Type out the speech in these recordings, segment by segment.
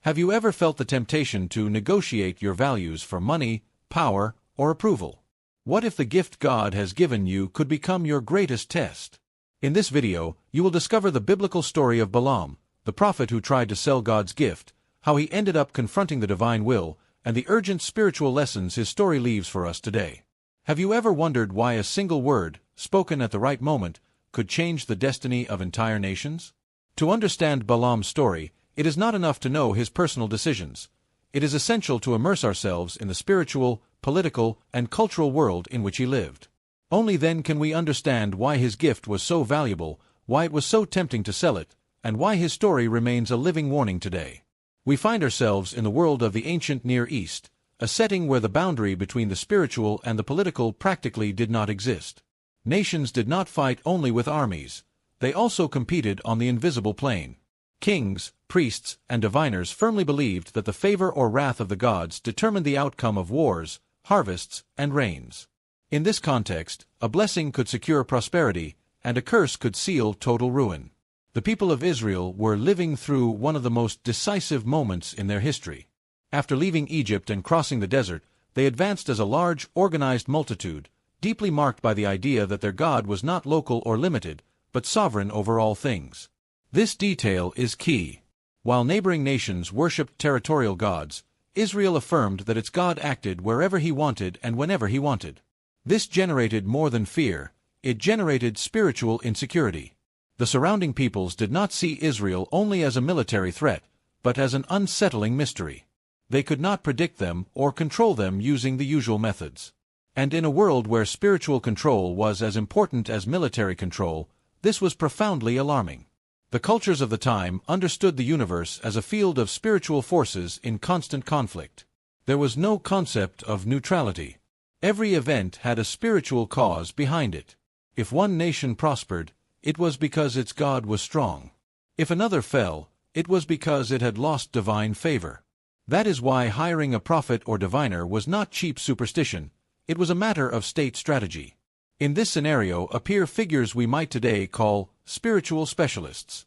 Have you ever felt the temptation to negotiate your values for money, power, or approval? What if the gift God has given you could become your greatest test? In this video, you will discover the biblical story of Balaam, the prophet who tried to sell God's gift, how he ended up confronting the divine will, and the urgent spiritual lessons his story leaves for us today. Have you ever wondered why a single word, spoken at the right moment, could change the destiny of entire nations? To understand Balaam's story, it is not enough to know his personal decisions. It is essential to immerse ourselves in the spiritual, political, and cultural world in which he lived. Only then can we understand why his gift was so valuable, why it was so tempting to sell it, and why his story remains a living warning today. We find ourselves in the world of the ancient Near East, a setting where the boundary between the spiritual and the political practically did not exist. Nations did not fight only with armies. They also competed on the invisible plane. Kings, priests, and diviners firmly believed that the favor or wrath of the gods determined the outcome of wars, harvests, and rains. In this context, a blessing could secure prosperity, and a curse could seal total ruin. The people of Israel were living through one of the most decisive moments in their history. After leaving Egypt and crossing the desert, they advanced as a large, organized multitude, deeply marked by the idea that their God was not local or limited, but sovereign over all things. This detail is key. While neighboring nations worshipped territorial gods, Israel affirmed that its God acted wherever he wanted and whenever he wanted. This generated more than fear, it generated spiritual insecurity. The surrounding peoples did not see Israel only as a military threat, but as an unsettling mystery. They could not predict them or control them using the usual methods. And in a world where spiritual control was as important as military control, this was profoundly alarming. The cultures of the time understood the universe as a field of spiritual forces in constant conflict. There was no concept of neutrality. Every event had a spiritual cause behind it. If one nation prospered, it was because its God was strong. If another fell, it was because it had lost divine favor. That is why hiring a prophet or diviner was not cheap superstition, it was a matter of state strategy. In this scenario appear figures we might today call spiritual specialists.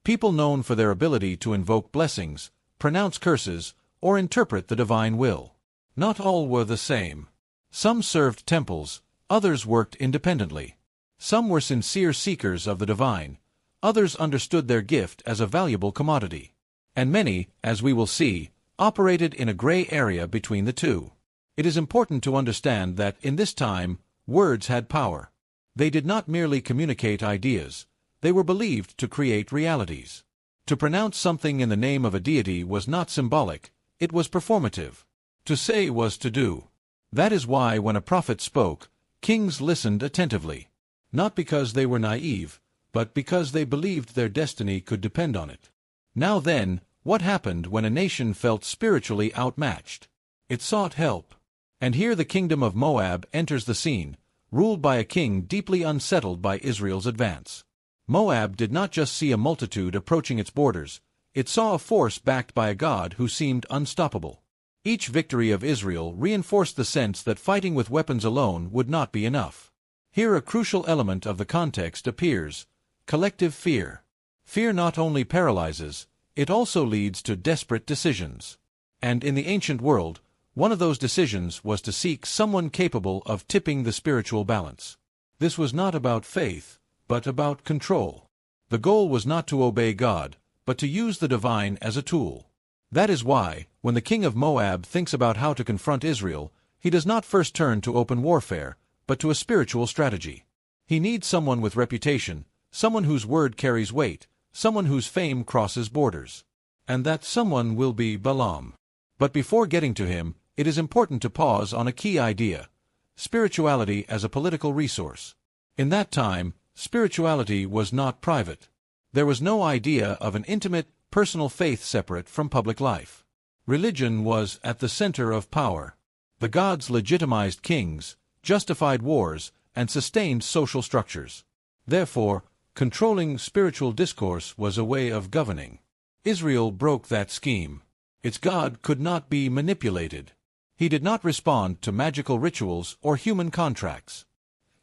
People known for their ability to invoke blessings, pronounce curses, or interpret the divine will. Not all were the same. Some served temples, others worked independently. Some were sincere seekers of the divine, others understood their gift as a valuable commodity. And many, as we will see, operated in a gray area between the two. It is important to understand that in this time, words had power. They did not merely communicate ideas, they were believed to create realities. To pronounce something in the name of a deity was not symbolic, it was performative. To say was to do. That is why when a prophet spoke, kings listened attentively. Not because they were naive, but because they believed their destiny could depend on it. Now then, what happened when a nation felt spiritually outmatched? It sought help. And here the kingdom of Moab enters the scene, ruled by a king deeply unsettled by Israel's advance. Moab did not just see a multitude approaching its borders, it saw a force backed by a God who seemed unstoppable. Each victory of Israel reinforced the sense that fighting with weapons alone would not be enough. Here a crucial element of the context appears: collective fear. Fear not only paralyzes, it also leads to desperate decisions. And in the ancient world, one of those decisions was to seek someone capable of tipping the spiritual balance. This was not about faith, but about control. The goal was not to obey God, but to use the divine as a tool. That is why, when the king of Moab thinks about how to confront Israel, he does not first turn to open warfare, but to a spiritual strategy. He needs someone with reputation, someone whose word carries weight, someone whose fame crosses borders. And that someone will be Balaam. But before getting to him, it is important to pause on a key idea: spirituality as a political resource. In that time, spirituality was not private. There was no idea of an intimate, personal faith separate from public life. Religion was at the center of power. The gods legitimized kings, justified wars, and sustained social structures. Therefore, controlling spiritual discourse was a way of governing. Israel broke that scheme. Its God could not be manipulated. He did not respond to magical rituals or human contracts.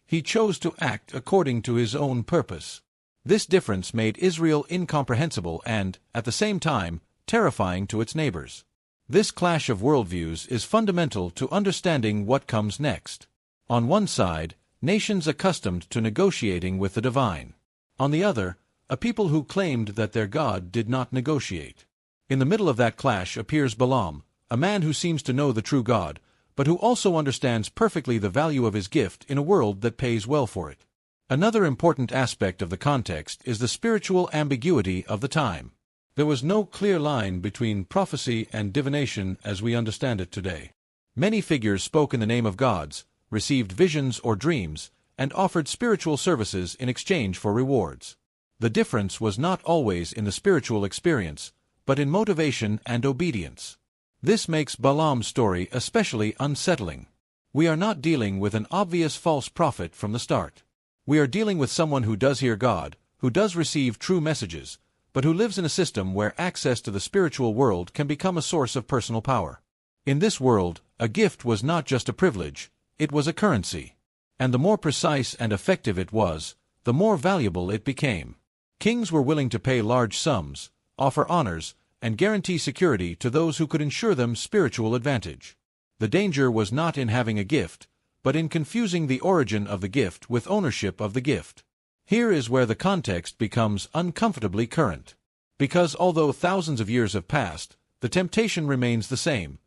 He chose to act according to his own purpose. This difference made Israel incomprehensible and, at the same time, terrifying to its neighbors. This clash of worldviews is fundamental to understanding what comes next. On one side, nations accustomed to negotiating with the divine. On the other, a people who claimed that their God did not negotiate. In the middle of that clash appears Balaam, a man who seems to know the true God, but who also understands perfectly the value of his gift in a world that pays well for it. Another important aspect of the context is the spiritual ambiguity of the time. There was no clear line between prophecy and divination as we understand it today. Many figures spoke in the name of gods, received visions or dreams, and offered spiritual services in exchange for rewards. The difference was not always in the spiritual experience, but in motivation and obedience. This makes Balaam's story especially unsettling. We are not dealing with an obvious false prophet from the start. We are dealing with someone who does hear God, who does receive true messages, but who lives in a system where access to the spiritual world can become a source of personal power. In this world, a gift was not just a privilege, it was a currency. And the more precise and effective it was, the more valuable it became. Kings were willing to pay large sums, offer honors, and guarantee security to those who could ensure them spiritual advantage. The danger was not in having a gift, but in confusing the origin of the gift with ownership of the gift. Here is where the context becomes uncomfortably current. Because although thousands of years have passed, the temptation remains the same,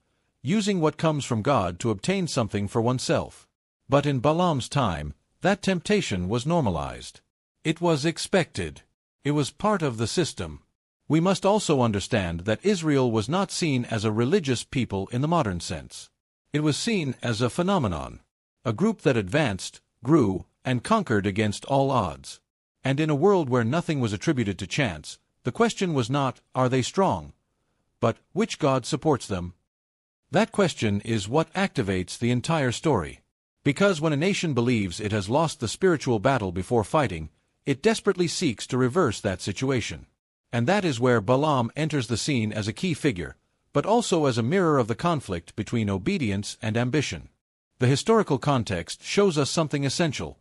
using what comes from God to obtain something for oneself. But in Balaam's time, that temptation was normalized. It was expected. It was part of the system. We must also understand that Israel was not seen as a religious people in the modern sense. It was seen as a phenomenon, a group that advanced, grew, and conquered against all odds. And in a world where nothing was attributed to chance, the question was not, are they strong? But, which God supports them? That question is what activates the entire story. Because when a nation believes it has lost the spiritual battle before fighting, it desperately seeks to reverse that situation. And that is where Balaam enters the scene as a key figure, but also as a mirror of the conflict between obedience and ambition. The historical context shows us something essential.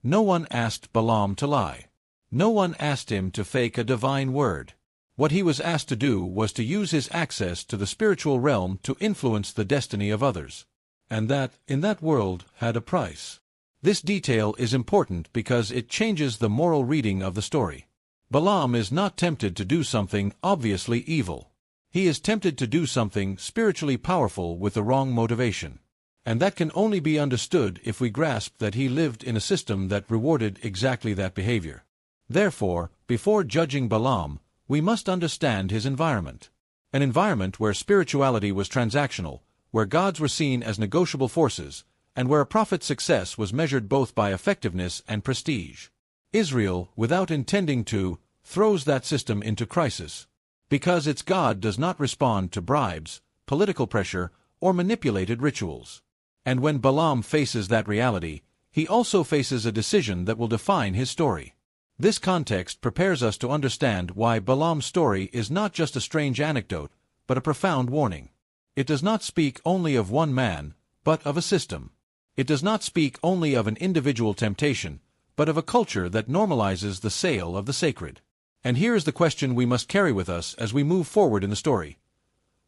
No one asked Balaam to lie. No one asked him to fake a divine word. What he was asked to do was to use his access to the spiritual realm to influence the destiny of others. And that, in that world, had a price. This detail is important because it changes the moral reading of the story. Balaam is not tempted to do something obviously evil. He is tempted to do something spiritually powerful with the wrong motivation. And that can only be understood if we grasp that he lived in a system that rewarded exactly that behavior. Therefore, before judging Balaam, we must understand his environment. An environment where spirituality was transactional, where gods were seen as negotiable forces, and where a prophet's success was measured both by effectiveness and prestige. Israel, without intending to, throws that system into crisis. Because its God does not respond to bribes, political pressure, or manipulated rituals. And when Balaam faces that reality, he also faces a decision that will define his story. This context prepares us to understand why Balaam's story is not just a strange anecdote, but a profound warning. It does not speak only of one man, but of a system. It does not speak only of an individual temptation, but of a culture that normalizes the sale of the sacred. And here is the question we must carry with us as we move forward in the story.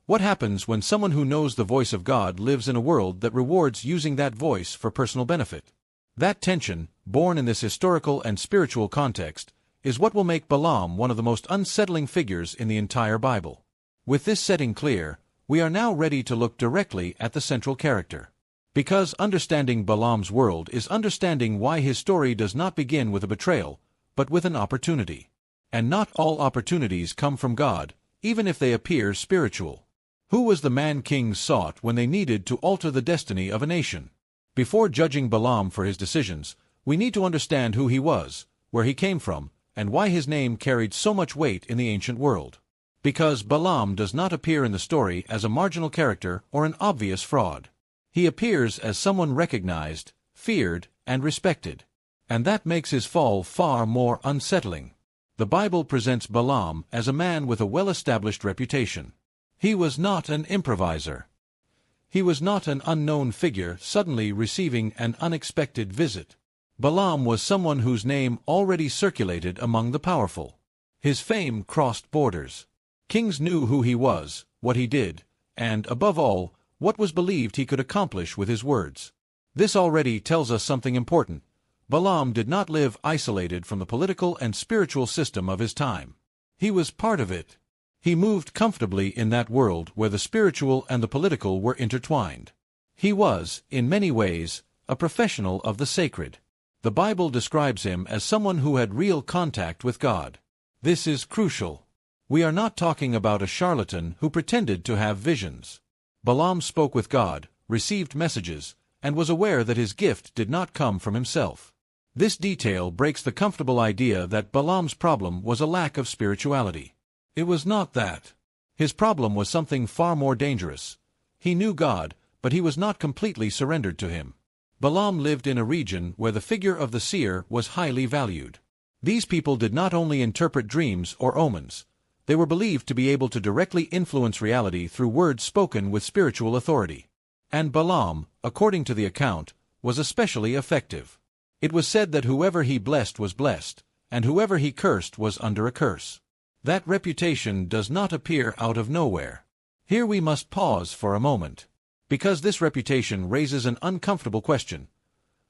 What happens when someone who knows the voice of God lives in a world that rewards using that voice for personal benefit? That tension, born in this historical and spiritual context, is what will make Balaam one of the most unsettling figures in the entire Bible. With this setting clear, we are now ready to look directly at the central character. Because understanding Balaam's world is understanding why his story does not begin with a betrayal, but with an opportunity. And not all opportunities come from God, even if they appear spiritual. Who was the man kings sought when they needed to alter the destiny of a nation? Before judging Balaam for his decisions, we need to understand who he was, where he came from, and why his name carried so much weight in the ancient world. Because Balaam does not appear in the story as a marginal character or an obvious fraud. He appears as someone recognized, feared, and respected. And that makes his fall far more unsettling. The Bible presents Balaam as a man with a well-established reputation. He was not an improviser. He was not an unknown figure suddenly receiving an unexpected visit. Balaam was someone whose name already circulated among the powerful. His fame crossed borders. Kings knew who he was, what he did, and, above all, what was believed he could accomplish with his words. This already tells us something important. Balaam did not live isolated from the political and spiritual system of his time. He was part of it. He moved comfortably in that world where the spiritual and the political were intertwined. He was, in many ways, a professional of the sacred. The Bible describes him as someone who had real contact with God. This is crucial. We are not talking about a charlatan who pretended to have visions. Balaam spoke with God, received messages, and was aware that his gift did not come from himself. This detail breaks the comfortable idea that Balaam's problem was a lack of spirituality. It was not that. His problem was something far more dangerous. He knew God, but he was not completely surrendered to him. Balaam lived in a region where the figure of the seer was highly valued. These people did not only interpret dreams or omens. They were believed to be able to directly influence reality through words spoken with spiritual authority. And Balaam, according to the account, was especially effective. It was said that whoever he blessed was blessed, and whoever he cursed was under a curse. That reputation does not appear out of nowhere. Here we must pause for a moment, because this reputation raises an uncomfortable question.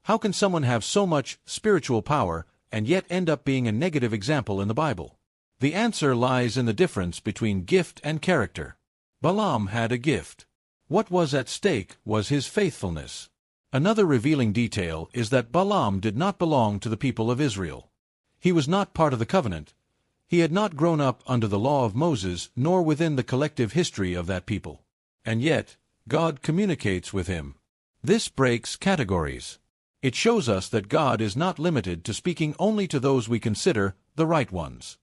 How can someone have so much spiritual power and yet end up being a negative example in the Bible? The answer lies in the difference between gift and character. Balaam had a gift. What was at stake was his faithfulness. Another revealing detail is that Balaam did not belong to the people of Israel. He was not part of the covenant. He had not grown up under the law of Moses nor within the collective history of that people. And yet, God communicates with him. This breaks categories. It shows us that God is not limited to speaking only to those we consider the right ones.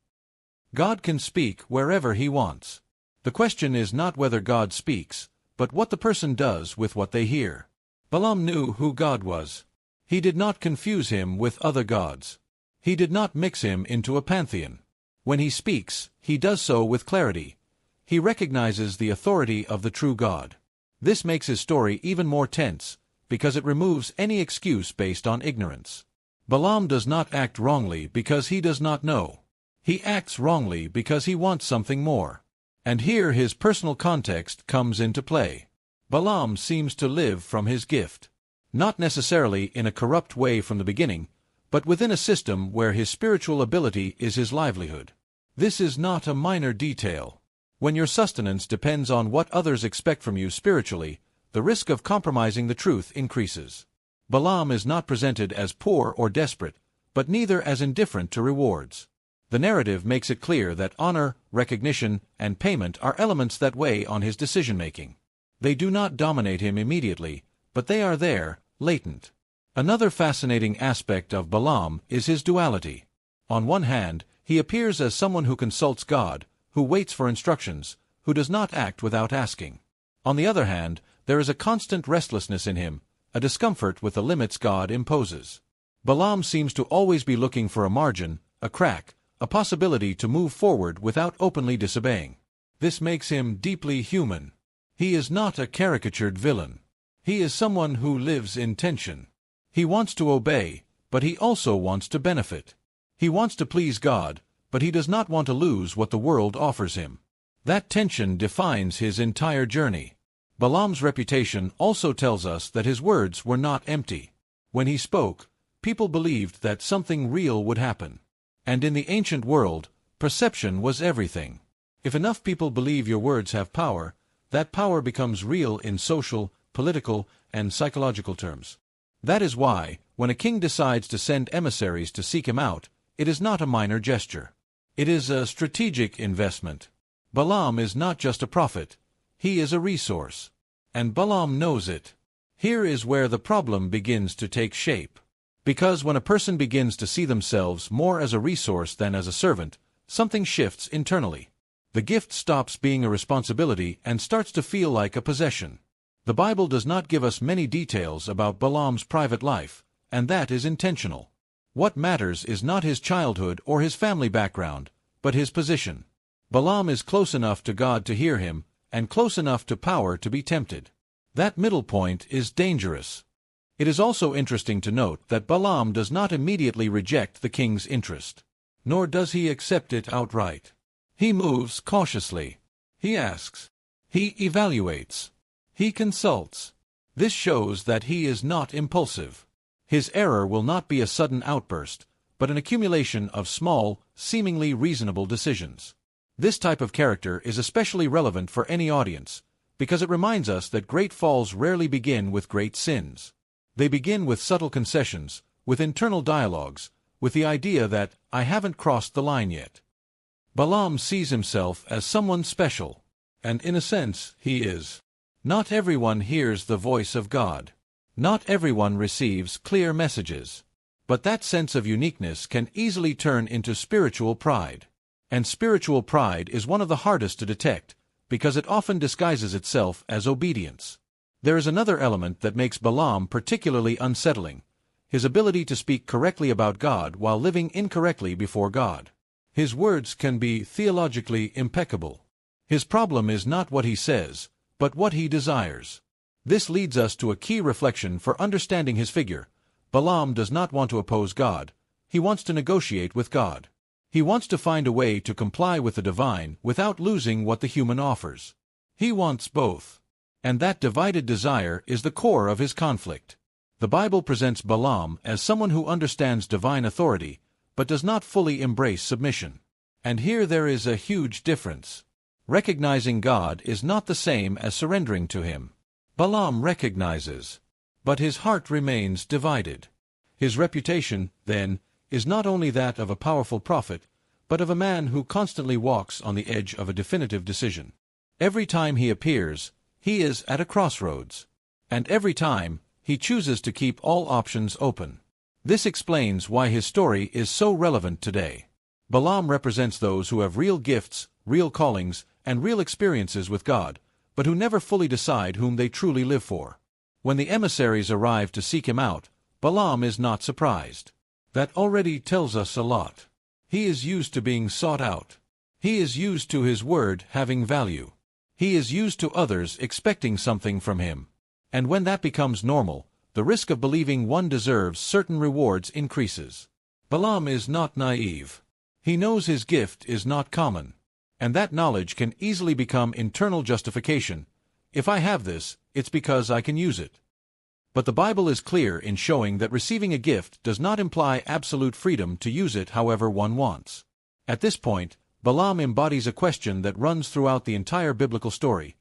God can speak wherever he wants. The question is not whether God speaks, but what the person does with what they hear. Balaam knew who God was. He did not confuse him with other gods. He did not mix him into a pantheon. When he speaks, he does so with clarity. He recognizes the authority of the true God. This makes his story even more tense, because it removes any excuse based on ignorance. Balaam does not act wrongly because he does not know. He acts wrongly because he wants something more. And here his personal context comes into play. Balaam seems to live from his gift. Not necessarily in a corrupt way from the beginning, but within a system where his spiritual ability is his livelihood. This is not a minor detail. When your sustenance depends on what others expect from you spiritually, the risk of compromising the truth increases. Balaam is not presented as poor or desperate, but neither as indifferent to rewards. The narrative makes it clear that honor, recognition, and payment are elements that weigh on his decision-making. They do not dominate him immediately, but they are there, latent. Another fascinating aspect of Balaam is his duality. On one hand, he appears as someone who consults God, who waits for instructions, who does not act without asking. On the other hand, there is a constant restlessness in him, a discomfort with the limits God imposes. Balaam seems to always be looking for a margin, a crack, a possibility to move forward without openly disobeying. This makes him deeply human. He is not a caricatured villain. He is someone who lives in tension. He wants to obey, but he also wants to benefit. He wants to please God, but he does not want to lose what the world offers him. That tension defines his entire journey. Balaam's reputation also tells us that his words were not empty. When he spoke, people believed that something real would happen. And in the ancient world, perception was everything. If enough people believe your words have power, that power becomes real in social, political, and psychological terms. That is why, when a king decides to send emissaries to seek him out, it is not a minor gesture. It is a strategic investment. Balaam is not just a prophet. He is a resource. And Balaam knows it. Here is where the problem begins to take shape. Because when a person begins to see themselves more as a resource than as a servant, something shifts internally. The gift stops being a responsibility and starts to feel like a possession. The Bible does not give us many details about Balaam's private life, and that is intentional. What matters is not his childhood or his family background, but his position. Balaam is close enough to God to hear him, and close enough to power to be tempted. That middle point is dangerous. It is also interesting to note that Balaam does not immediately reject the king's interest. Nor does he accept it outright. He moves cautiously. He asks. He evaluates. He consults. This shows that he is not impulsive. His error will not be a sudden outburst, but an accumulation of small, seemingly reasonable decisions. This type of character is especially relevant for any audience, because it reminds us that great falls rarely begin with great sins. They begin with subtle concessions, with internal dialogues, with the idea that, I haven't crossed the line yet. Balaam sees himself as someone special, and in a sense, he is. Not everyone hears the voice of God. Not everyone receives clear messages. But that sense of uniqueness can easily turn into spiritual pride. And spiritual pride is one of the hardest to detect, because it often disguises itself as obedience. There is another element that makes Balaam particularly unsettling: his ability to speak correctly about God while living incorrectly before God. His words can be theologically impeccable. His problem is not what he says, but what he desires. This leads us to a key reflection for understanding his figure. Balaam does not want to oppose God. He wants to negotiate with God. He wants to find a way to comply with the divine without losing what the human offers. He wants both. And that divided desire is the core of his conflict. The Bible presents Balaam as someone who understands divine authority, but does not fully embrace submission. And here there is a huge difference. Recognizing God is not the same as surrendering to him. Balaam recognizes, but his heart remains divided. His reputation, then, is not only that of a powerful prophet, but of a man who constantly walks on the edge of a definitive decision. Every time he appears, he is at a crossroads. And every time, he chooses to keep all options open. This explains why his story is so relevant today. Balaam represents those who have real gifts, real callings, and real experiences with God, but who never fully decide whom they truly live for. When the emissaries arrive to seek him out, Balaam is not surprised. That already tells us a lot. He is used to being sought out. He is used to his word having value. He is used to others expecting something from him. And when that becomes normal, the risk of believing one deserves certain rewards increases. Balaam is not naive. He knows his gift is not common. And that knowledge can easily become internal justification. If I have this, it's because I can use it. But the Bible is clear in showing that receiving a gift does not imply absolute freedom to use it however one wants. At this point, Balaam embodies a question that runs throughout the entire biblical story.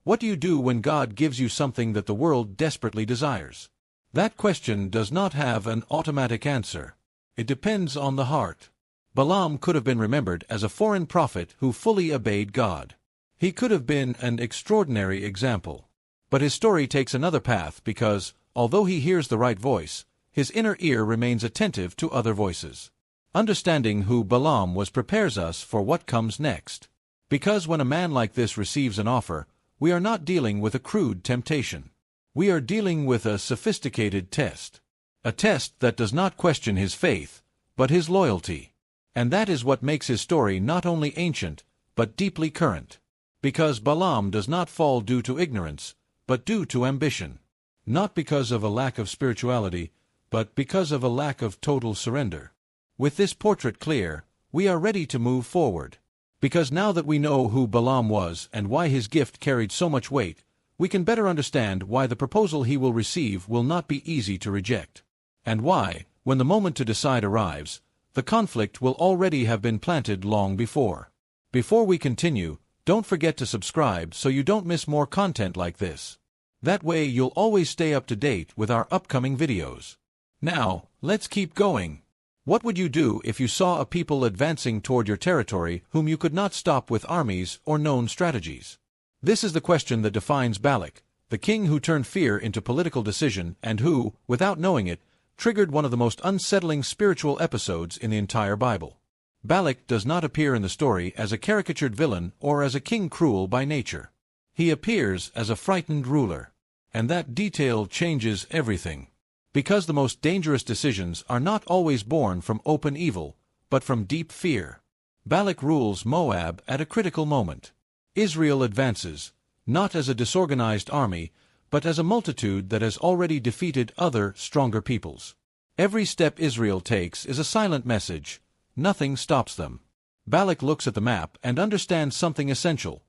What do you do when God gives you something that the world desperately desires? That question does not have an automatic answer. It depends on the heart. Balaam could have been remembered as a foreign prophet who fully obeyed God. He could have been an extraordinary example. But his story takes another path because, although he hears the right voice, his inner ear remains attentive to other voices. Understanding who Balaam was prepares us for what comes next. Because when a man like this receives an offer, we are not dealing with a crude temptation. We are dealing with a sophisticated test. A test that does not question his faith, but his loyalty. And that is what makes his story not only ancient, but deeply current. Because Balaam does not fall due to ignorance, but due to ambition. Not because of a lack of spirituality, but because of a lack of total surrender. With this portrait clear, we are ready to move forward. Because now that we know who Balaam was and why his gift carried so much weight, we can better understand why the proposal he will receive will not be easy to reject. And why, when the moment to decide arrives, the conflict will already have been planted long before. Before we continue, don't forget to subscribe so you don't miss more content like this. That way you'll always stay up to date with our upcoming videos. Now, let's keep going. What would you do if you saw a people advancing toward your territory whom you could not stop with armies or known strategies? This is the question that defines Balak, the king who turned fear into political decision and who, without knowing it, triggered one of the most unsettling spiritual episodes in the entire Bible. Balak does not appear in the story as a caricatured villain or as a king cruel by nature. He appears as a frightened ruler. And that detail changes everything. Because the most dangerous decisions are not always born from open evil, but from deep fear. Balak rules Moab at a critical moment. Israel advances, not as a disorganized army, but as a multitude that has already defeated other, stronger peoples. Every step Israel takes is a silent message. Nothing stops them. Balak looks at the map and understands something essential.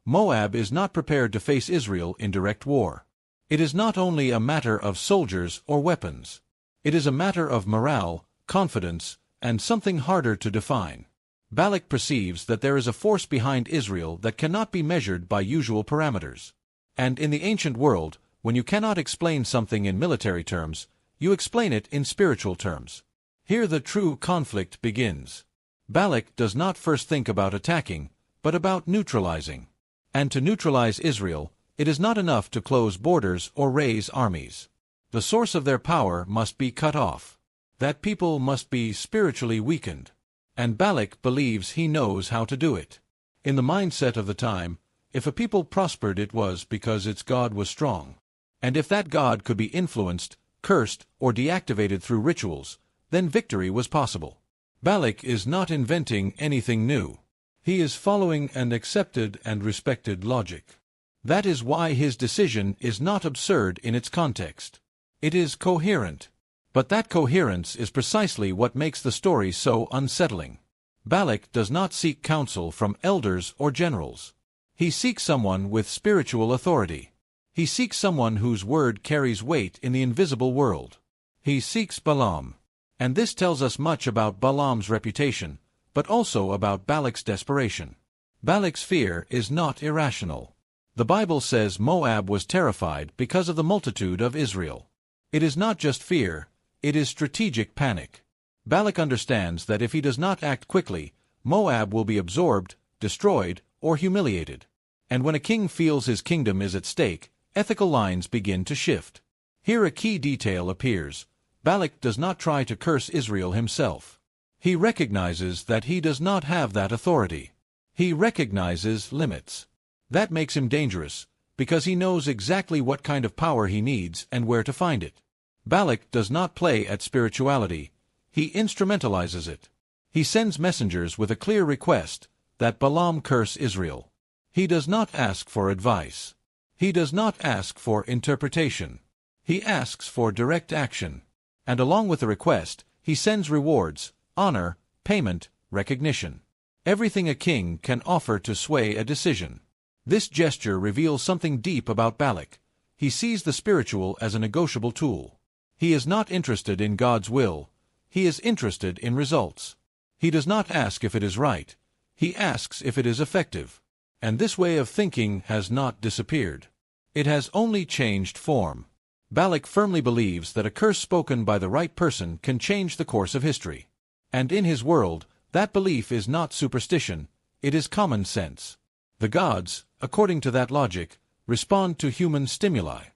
Moab is not prepared to face Israel in direct war. It is not only a matter of soldiers or weapons. It is a matter of morale, confidence, and something harder to define. Balak perceives that there is a force behind Israel that cannot be measured by usual parameters. And in the ancient world, when you cannot explain something in military terms, you explain it in spiritual terms. Here the true conflict begins. Balak does not first think about attacking, but about neutralizing. And to neutralize Israel, it is not enough to close borders or raise armies. The source of their power must be cut off. That people must be spiritually weakened. And Balak believes he knows how to do it. In the mindset of the time, if a people prospered, it was because its God was strong. And if that God could be influenced, cursed, or deactivated through rituals, then victory was possible. Balak is not inventing anything new. He is following an accepted and respected logic. That is why his decision is not absurd in its context. It is coherent. But that coherence is precisely what makes the story so unsettling. Balak does not seek counsel from elders or generals. He seeks someone with spiritual authority. He seeks someone whose word carries weight in the invisible world. He seeks Balaam. And this tells us much about Balaam's reputation, but also about Balak's desperation. Balak's fear is not irrational. The Bible says Moab was terrified because of the multitude of Israel. It is not just fear, it is strategic panic. Balak understands that if he does not act quickly, Moab will be absorbed, destroyed, or humiliated. And when a king feels his kingdom is at stake, ethical lines begin to shift. Here a key detail appears. Balak does not try to curse Israel himself. He recognizes that he does not have that authority. He recognizes limits. That makes him dangerous, because he knows exactly what kind of power he needs and where to find it. Balak does not play at spirituality. He instrumentalizes it. He sends messengers with a clear request that Balaam curse Israel. He does not ask for advice. He does not ask for interpretation. He asks for direct action. And along with the request, he sends rewards, honor, payment, recognition. Everything a king can offer to sway a decision. This gesture reveals something deep about Balak. He sees the spiritual as a negotiable tool. He is not interested in God's will. He is interested in results. He does not ask if it is right. He asks if it is effective. And this way of thinking has not disappeared. It has only changed form. Balak firmly believes that a curse spoken by the right person can change the course of history. And in his world, that belief is not superstition, it is common sense. The gods, according to that logic, respond to human stimuli.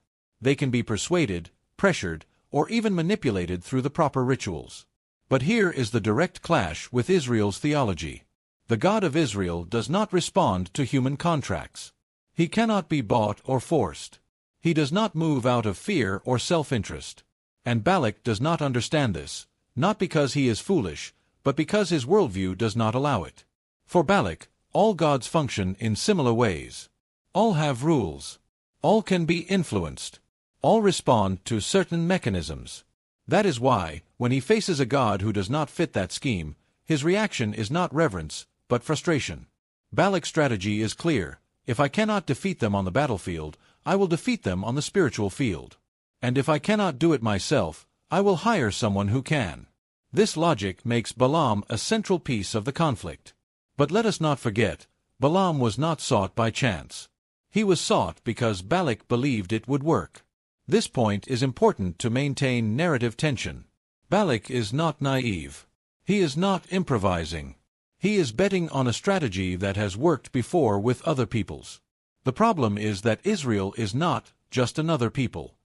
They can be persuaded, pressured, or even manipulated through the proper rituals. But here is the direct clash with Israel's theology. The God of Israel does not respond to human contracts. He cannot be bought or forced. He does not move out of fear or self-interest. And Balak does not understand this, not because he is foolish, but because his worldview does not allow it. For Balak, all gods function in similar ways. All have rules. All can be influenced. All respond to certain mechanisms. That is why, when he faces a god who does not fit that scheme, his reaction is not reverence, but frustration. Balak's strategy is clear. If I cannot defeat them on the battlefield, I will defeat them on the spiritual field. And if I cannot do it myself, I will hire someone who can. This logic makes Balaam a central piece of the conflict. But let us not forget, Balaam was not sought by chance. He was sought because Balak believed it would work. This point is important to maintain narrative tension. Balak is not naive. He is not improvising. He is betting on a strategy that has worked before with other peoples. The problem is that Israel is not just another people.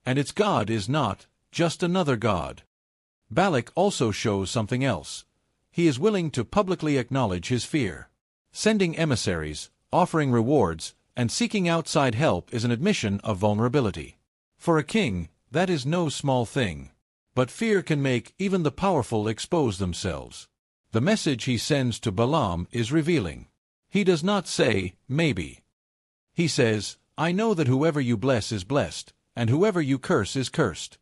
And its God is not just another God. Balak also shows something else. He is willing to publicly acknowledge his fear. Sending emissaries, offering rewards, and seeking outside help is an admission of vulnerability. For a king, that is no small thing. But fear can make even the powerful expose themselves. The message he sends to Balaam is revealing. He does not say, maybe. He says, I know that whoever you bless is blessed, and whoever you curse is cursed.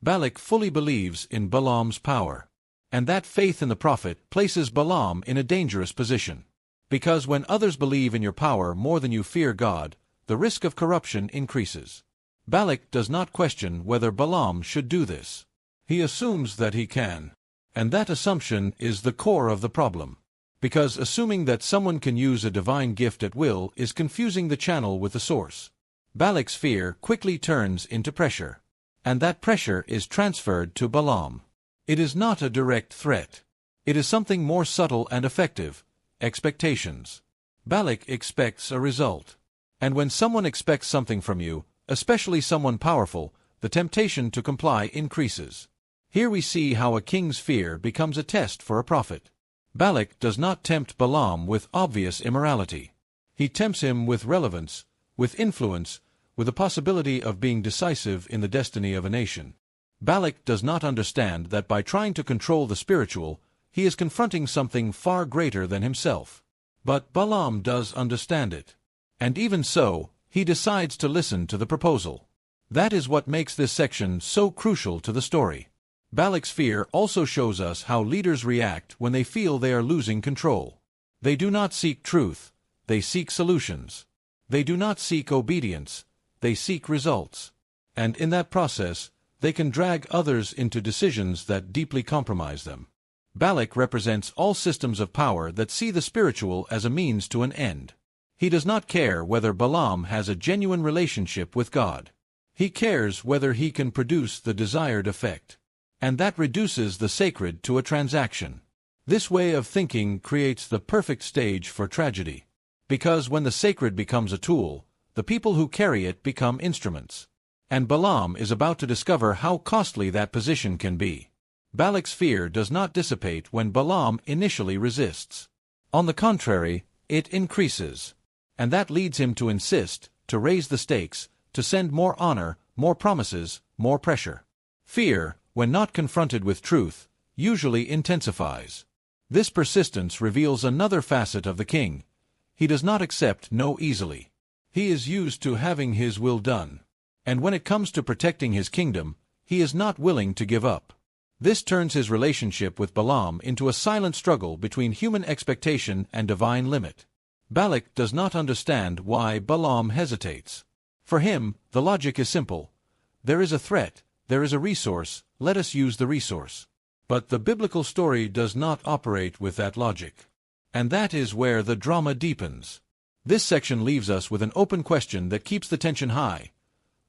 Balak fully believes in Balaam's power. And that faith in the prophet places Balaam in a dangerous position. Because when others believe in your power more than you fear God, the risk of corruption increases. Balak does not question whether Balaam should do this. He assumes that he can. And that assumption is the core of the problem. Because assuming that someone can use a divine gift at will is confusing the channel with the source. Balak's fear quickly turns into pressure. And that pressure is transferred to Balaam. It is not a direct threat. It is something more subtle and effective: expectations. Balak expects a result. And when someone expects something from you, especially someone powerful, the temptation to comply increases. Here we see how a king's fear becomes a test for a prophet. Balak does not tempt Balaam with obvious immorality. He tempts him with relevance, with influence, with the possibility of being decisive in the destiny of a nation. Balak does not understand that by trying to control the spiritual, he is confronting something far greater than himself. But Balaam does understand it. And even so, he decides to listen to the proposal. That is what makes this section so crucial to the story. Balak's fear also shows us how leaders react when they feel they are losing control. They do not seek truth, they seek solutions. They do not seek obedience, they seek results. And in that process, they can drag others into decisions that deeply compromise them. Balak represents all systems of power that see the spiritual as a means to an end. He does not care whether Balaam has a genuine relationship with God. He cares whether he can produce the desired effect. And that reduces the sacred to a transaction. This way of thinking creates the perfect stage for tragedy. Because when the sacred becomes a tool, the people who carry it become instruments. And Balaam is about to discover how costly that position can be. Balak's fear does not dissipate when Balaam initially resists. On the contrary, it increases. And that leads him to insist, to raise the stakes, to send more honor, more promises, more pressure. Fear, when not confronted with truth, usually intensifies. This persistence reveals another facet of the king. He does not accept no easily. He is used to having his will done. And when it comes to protecting his kingdom, he is not willing to give up. This turns his relationship with Balaam into a silent struggle between human expectation and divine limit. Balak does not understand why Balaam hesitates. For him, the logic is simple. There is a threat, there is a resource, let us use the resource. But the biblical story does not operate with that logic. And that is where the drama deepens. This section leaves us with an open question that keeps the tension high.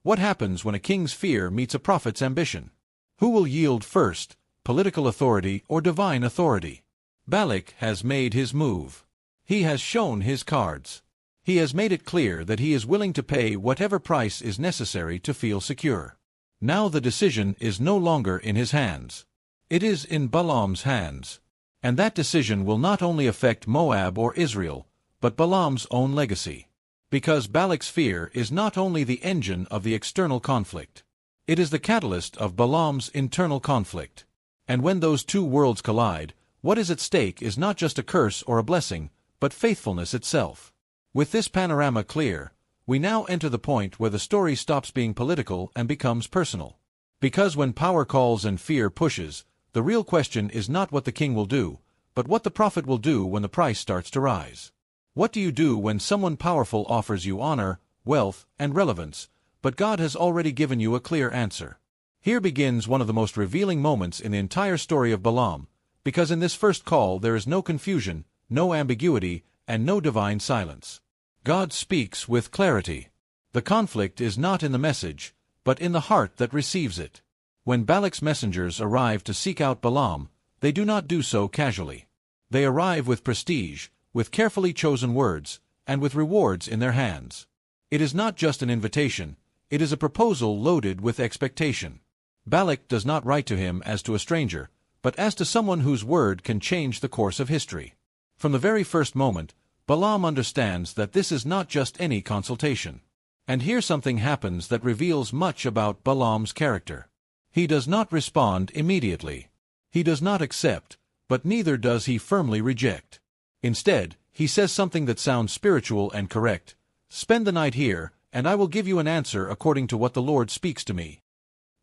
What happens when a king's fear meets a prophet's ambition? Who will yield first, political authority or divine authority? Balak has made his move. He has shown his cards. He has made it clear that he is willing to pay whatever price is necessary to feel secure. Now the decision is no longer in his hands. It is in Balaam's hands. And that decision will not only affect Moab or Israel, but Balaam's own legacy. Because Balak's fear is not only the engine of the external conflict. It is the catalyst of Balaam's internal conflict. And when those two worlds collide, what is at stake is not just a curse or a blessing, but faithfulness itself. With this panorama clear, we now enter the point where the story stops being political and becomes personal. Because when power calls and fear pushes, the real question is not what the king will do, but what the prophet will do when the price starts to rise. What do you do when someone powerful offers you honor, wealth, and relevance, but God has already given you a clear answer? Here begins one of the most revealing moments in the entire story of Balaam, because in this first call there is no confusion, no ambiguity, and no divine silence. God speaks with clarity. The conflict is not in the message, but in the heart that receives it. When Balak's messengers arrive to seek out Balaam, they do not do so casually. They arrive with prestige, with carefully chosen words, and with rewards in their hands. It is not just an invitation, it is a proposal loaded with expectation. Balak does not write to him as to a stranger, but as to someone whose word can change the course of history. From the very first moment, Balaam understands that this is not just any consultation. And here something happens that reveals much about Balaam's character. He does not respond immediately. He does not accept, but neither does he firmly reject. Instead, he says something that sounds spiritual and correct. Spend the night here, and I will give you an answer according to what the Lord speaks to me.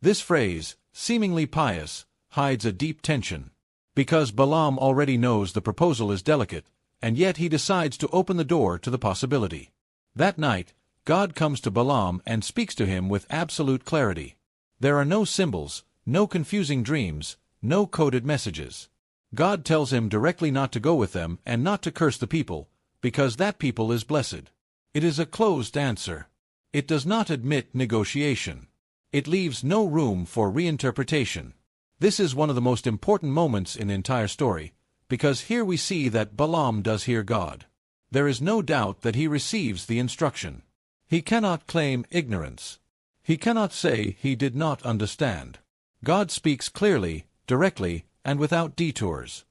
This phrase, seemingly pious, hides a deep tension. Because Balaam already knows the proposal is delicate, and yet he decides to open the door to the possibility. That night, God comes to Balaam and speaks to him with absolute clarity. There are no symbols, no confusing dreams, no coded messages. God tells him directly not to go with them and not to curse the people, because that people is blessed. It is a closed answer. It does not admit negotiation. It leaves no room for reinterpretation. This is one of the most important moments in the entire story, because here we see that Balaam does hear God. There is no doubt that he receives the instruction. He cannot claim ignorance. He cannot say he did not understand. God speaks clearly, directly, and without detours.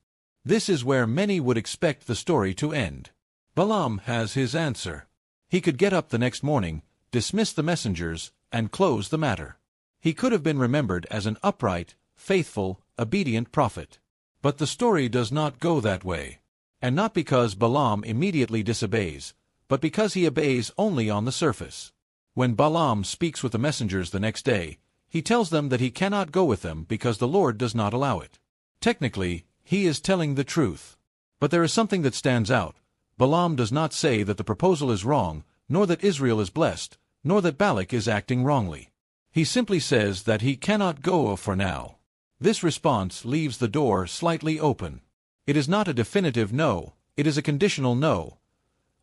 This is where many would expect the story to end. Balaam has his answer. He could get up the next morning, dismiss the messengers, and close the matter. He could have been remembered as an upright, faithful, obedient prophet. But the story does not go that way. And not because Balaam immediately disobeys, but because he obeys only on the surface. When Balaam speaks with the messengers the next day, he tells them that he cannot go with them because the Lord does not allow it. Technically, he is telling the truth. But there is something that stands out. Balaam does not say that the proposal is wrong, nor that Israel is blessed, nor that Balak is acting wrongly. He simply says that he cannot go for now. This response leaves the door slightly open. It is not a definitive no, it is a conditional no.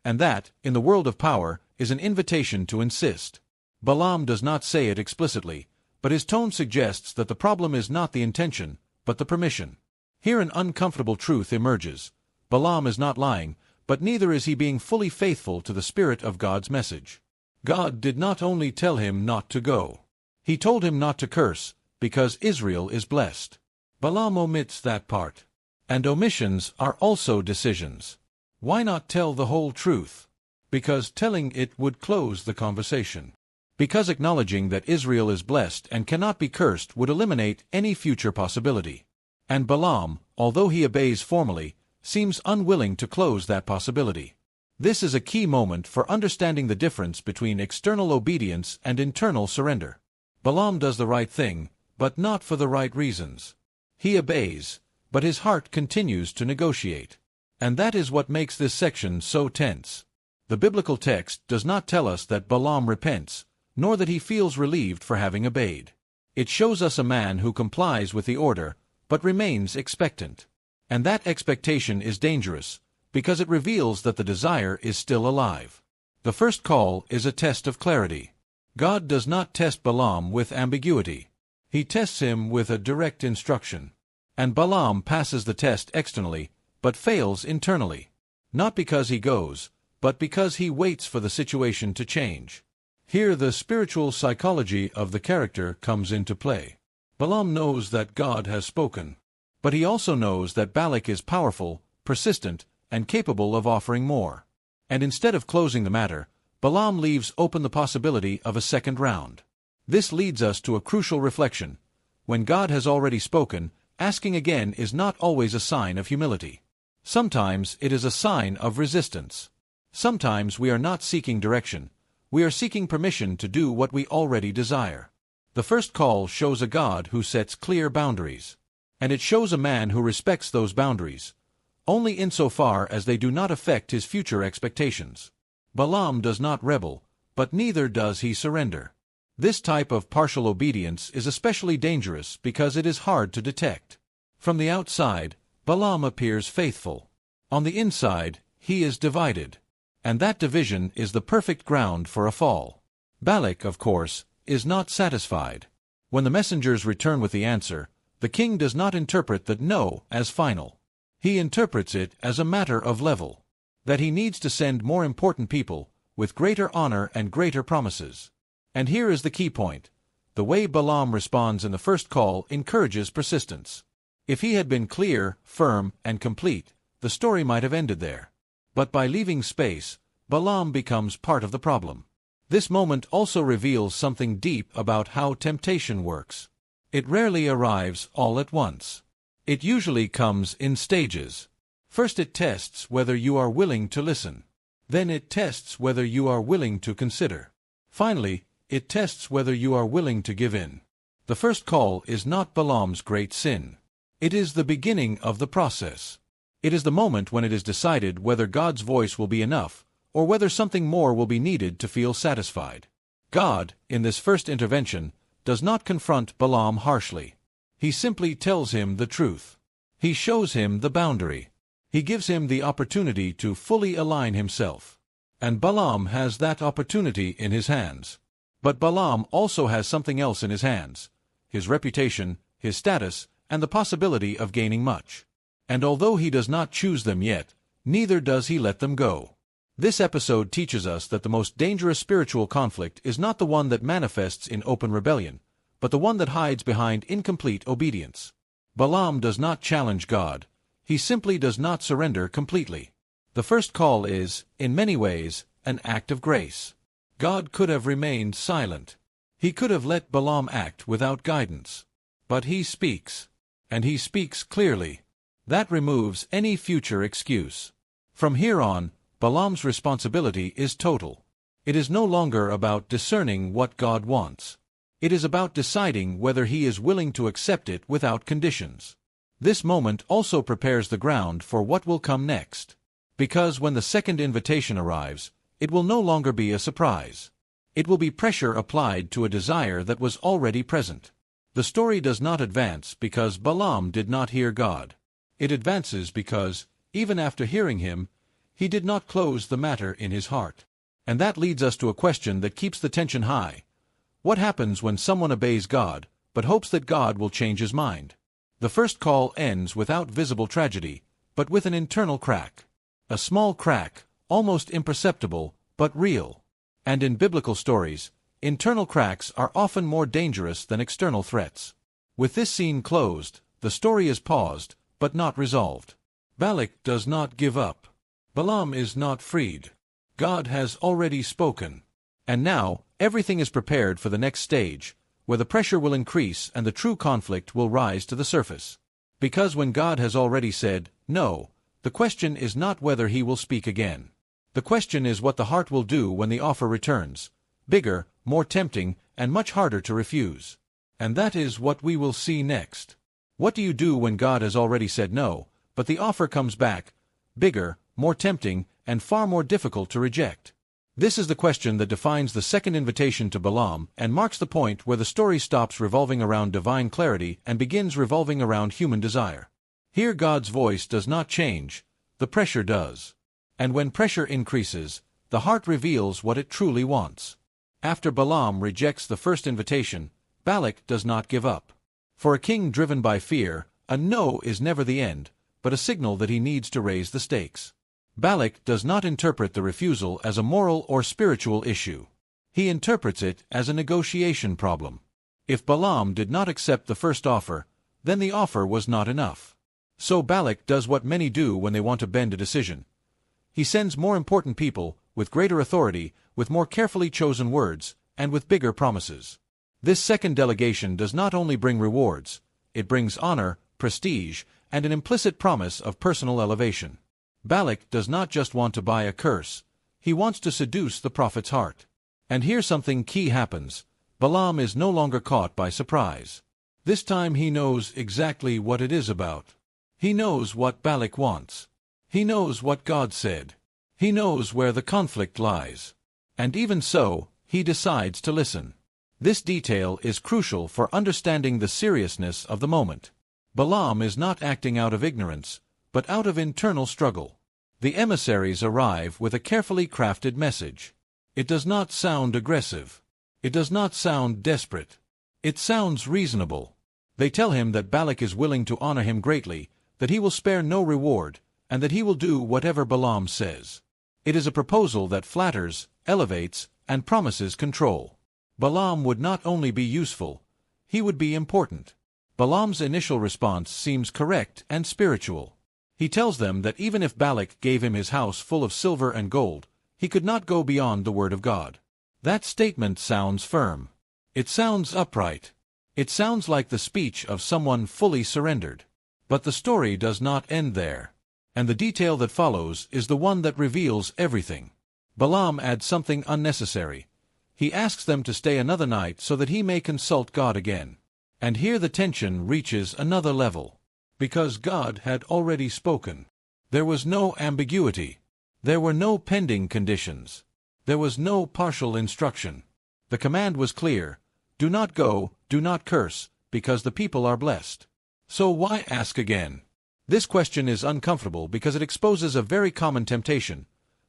And that, in the world of power, is an invitation to insist. Balaam does not say it explicitly, but his tone suggests that the problem is not the intention, but the permission. Here an uncomfortable truth emerges. Balaam is not lying, but neither is he being fully faithful to the spirit of God's message. God did not only tell him not to go. He told him not to curse, because Israel is blessed. Balaam omits that part. And omissions are also decisions. Why not tell the whole truth? Because telling it would close the conversation. Because acknowledging that Israel is blessed and cannot be cursed would eliminate any future possibility. And Balaam, although he obeys formally, seems unwilling to close that possibility. This is a key moment for understanding the difference between external obedience and internal surrender. Balaam does the right thing, but not for the right reasons. He obeys, but his heart continues to negotiate. And that is what makes this section so tense. The biblical text does not tell us that Balaam repents, nor that he feels relieved for having obeyed. It shows us a man who complies with the order, but remains expectant. And that expectation is dangerous, because it reveals that the desire is still alive. The first call is a test of clarity. God does not test Balaam with ambiguity. He tests him with a direct instruction. And Balaam passes the test externally, but fails internally. Not because he goes, but because he waits for the situation to change. Here the spiritual psychology of the character comes into play. Balaam knows that God has spoken. But he also knows that Balak is powerful, persistent, and capable of offering more. And instead of closing the matter, Balaam leaves open the possibility of a second round. This leads us to a crucial reflection. When God has already spoken, asking again is not always a sign of humility. Sometimes it is a sign of resistance. Sometimes we are not seeking direction. We are seeking permission to do what we already desire. The first call shows a God who sets clear boundaries. And it shows a man who respects those boundaries, only insofar as they do not affect his future expectations. Balaam does not rebel, but neither does he surrender. This type of partial obedience is especially dangerous because it is hard to detect. From the outside, Balaam appears faithful. On the inside, he is divided. And that division is the perfect ground for a fall. Balak, of course, is not satisfied. When the messengers return with the answer, the king does not interpret the no as final. He interprets it as a matter of level. That he needs to send more important people, with greater honor and greater promises. And here is the key point. The way Balaam responds in the first call encourages persistence. If he had been clear, firm, and complete, the story might have ended there. But by leaving space, Balaam becomes part of the problem. This moment also reveals something deep about how temptation works. It rarely arrives all at once. It usually comes in stages. First it tests whether you are willing to listen. Then it tests whether you are willing to consider. Finally, it tests whether you are willing to give in. The first call is not Balaam's great sin. It is the beginning of the process. It is the moment when it is decided whether God's voice will be enough, or whether something more will be needed to feel satisfied. God, in this first intervention, does not confront Balaam harshly. He simply tells him the truth. He shows him the boundary. He gives him the opportunity to fully align himself. And Balaam has that opportunity in his hands. But Balaam also has something else in his hands: his reputation, his status, and the possibility of gaining much. And although he does not choose them yet, neither does he let them go. This episode teaches us that the most dangerous spiritual conflict is not the one that manifests in open rebellion, but the one that hides behind incomplete obedience. Balaam does not challenge God. He simply does not surrender completely. The first call is, in many ways, an act of grace. God could have remained silent. He could have let Balaam act without guidance. But he speaks. And he speaks clearly. That removes any future excuse. From here on, Balaam's responsibility is total. It is no longer about discerning what God wants. It is about deciding whether he is willing to accept it without conditions. This moment also prepares the ground for what will come next. Because when the second invitation arrives, it will no longer be a surprise. It will be pressure applied to a desire that was already present. The story does not advance because Balaam did not hear God. It advances because, even after hearing him, he did not close the matter in his heart. And that leads us to a question that keeps the tension high. What happens when someone obeys God, but hopes that God will change his mind? The first call ends without visible tragedy, but with an internal crack. A small crack, almost imperceptible, but real. And in biblical stories, internal cracks are often more dangerous than external threats. With this scene closed, the story is paused, but not resolved. Balak does not give up. Balaam is not freed. God has already spoken. And now, everything is prepared for the next stage, where the pressure will increase and the true conflict will rise to the surface. Because when God has already said, no, the question is not whether he will speak again. The question is what the heart will do when the offer returns, bigger, more tempting, and much harder to refuse. And that is what we will see next. What do you do when God has already said no, but the offer comes back, bigger, more tempting, and far more difficult to reject? This is the question that defines the second invitation to Balaam and marks the point where the story stops revolving around divine clarity and begins revolving around human desire. Here God's voice does not change, the pressure does. And when pressure increases, the heart reveals what it truly wants. After Balaam rejects the first invitation, Balak does not give up. For a king driven by fear, a no is never the end, but a signal that he needs to raise the stakes. Balak does not interpret the refusal as a moral or spiritual issue. He interprets it as a negotiation problem. If Balaam did not accept the first offer, then the offer was not enough. So Balak does what many do when they want to bend a decision. He sends more important people, with greater authority, with more carefully chosen words, and with bigger promises. This second delegation does not only bring rewards, it brings honor, prestige, and an implicit promise of personal elevation. Balak does not just want to buy a curse, he wants to seduce the prophet's heart. And here something key happens. Balaam is no longer caught by surprise. This time he knows exactly what it is about. He knows what Balak wants. He knows what God said. He knows where the conflict lies. And even so, he decides to listen. This detail is crucial for understanding the seriousness of the moment. Balaam is not acting out of ignorance, but out of internal struggle. The emissaries arrive with a carefully crafted message. It does not sound aggressive. It does not sound desperate. It sounds reasonable. They tell him that Balak is willing to honor him greatly, that he will spare no reward, and that he will do whatever Balaam says. It is a proposal that flatters, elevates, and promises control. Balaam would not only be useful, he would be important. Balaam's initial response seems correct and spiritual. He tells them that even if Balak gave him his house full of silver and gold, he could not go beyond the word of God. That statement sounds firm. It sounds upright. It sounds like the speech of someone fully surrendered. But the story does not end there. And the detail that follows is the one that reveals everything. Balaam adds something unnecessary. He asks them to stay another night so that he may consult God again. And here the tension reaches another level. Because God had already spoken. There was no ambiguity. There were no pending conditions. There was no partial instruction. The command was clear: do not go, do not curse, because the people are blessed. So why ask again? This question is uncomfortable because it exposes a very common temptation.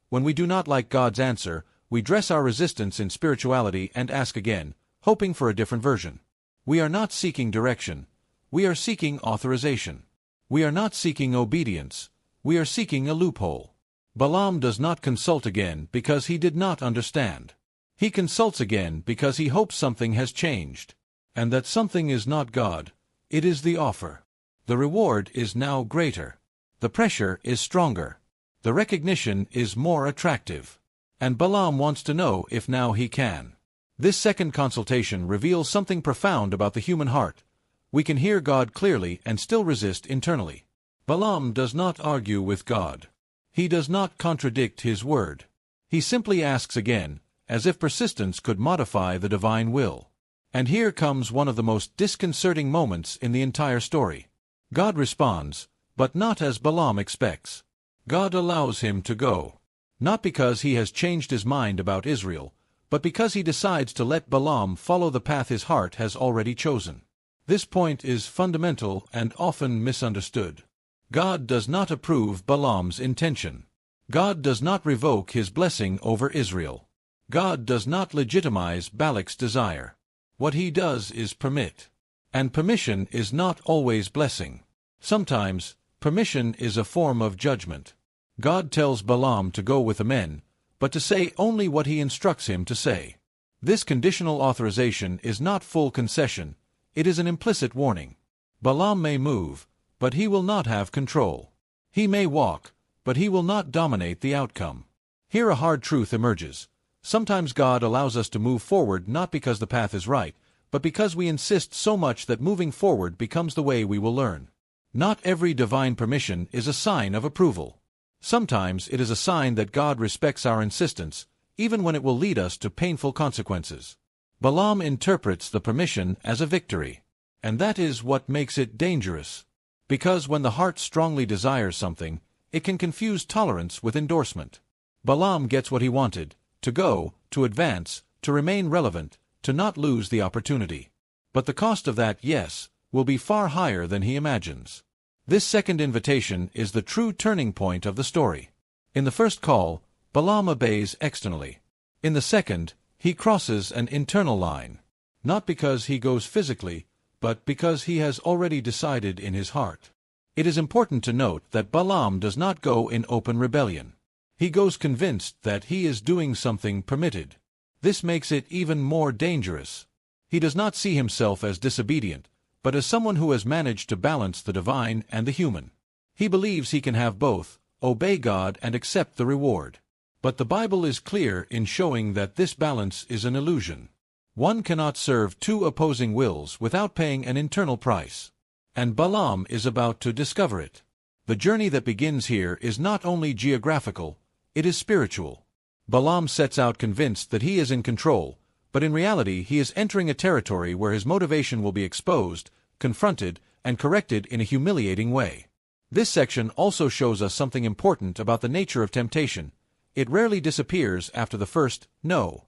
When we do not like God's answer, we dress our resistance in spirituality and ask again, hoping for a different version. We are not seeking direction. We are seeking authorization. We are not seeking obedience. We are seeking a loophole. Balaam does not consult again because he did not understand. He consults again because he hopes something has changed. And that something is not God. It is the offer. The reward is now greater. The pressure is stronger. The recognition is more attractive. And Balaam wants to know if now he can. This second consultation reveals something profound about the human heart. We can hear God clearly and still resist internally. Balaam does not argue with God. He does not contradict his word. He simply asks again, as if persistence could modify the divine will. And here comes one of the most disconcerting moments in the entire story. God responds, but not as Balaam expects. God allows him to go. Not because he has changed his mind about Israel, but because he decides to let Balaam follow the path his heart has already chosen. This point is fundamental and often misunderstood. God does not approve Balaam's intention. God does not revoke his blessing over Israel. God does not legitimize Balak's desire. What he does is permit. And permission is not always blessing. Sometimes, permission is a form of judgment. God tells Balaam to go with the men, but to say only what he instructs him to say. This conditional authorization is not full concession, it is an implicit warning. Balaam may move, but he will not have control. He may walk, but he will not dominate the outcome. Here a hard truth emerges. Sometimes God allows us to move forward not because the path is right, but because we insist so much that moving forward becomes the way we will learn. Not every divine permission is a sign of approval. Sometimes it is a sign that God respects our insistence, even when it will lead us to painful consequences. Balaam interprets the permission as a victory. And that is what makes it dangerous. Because when the heart strongly desires something, it can confuse tolerance with endorsement. Balaam gets what he wanted: to go, to advance, to remain relevant, to not lose the opportunity. But the cost of that yes will be far higher than he imagines. This second invitation is the true turning point of the story. In the first call, Balaam obeys externally. In the second, he crosses an internal line. Not because he goes physically, but because he has already decided in his heart. It is important to note that Balaam does not go in open rebellion. He goes convinced that he is doing something permitted. This makes it even more dangerous. He does not see himself as disobedient, but as someone who has managed to balance the divine and the human. He believes he can have both, obey God and accept the reward. But the Bible is clear in showing that this balance is an illusion. One cannot serve two opposing wills without paying an internal price. And Balaam is about to discover it. The journey that begins here is not only geographical, it is spiritual. Balaam sets out convinced that he is in control, but in reality he is entering a territory where his motivation will be exposed, confronted, and corrected in a humiliating way. This section also shows us something important about the nature of temptation. It rarely disappears after the first no.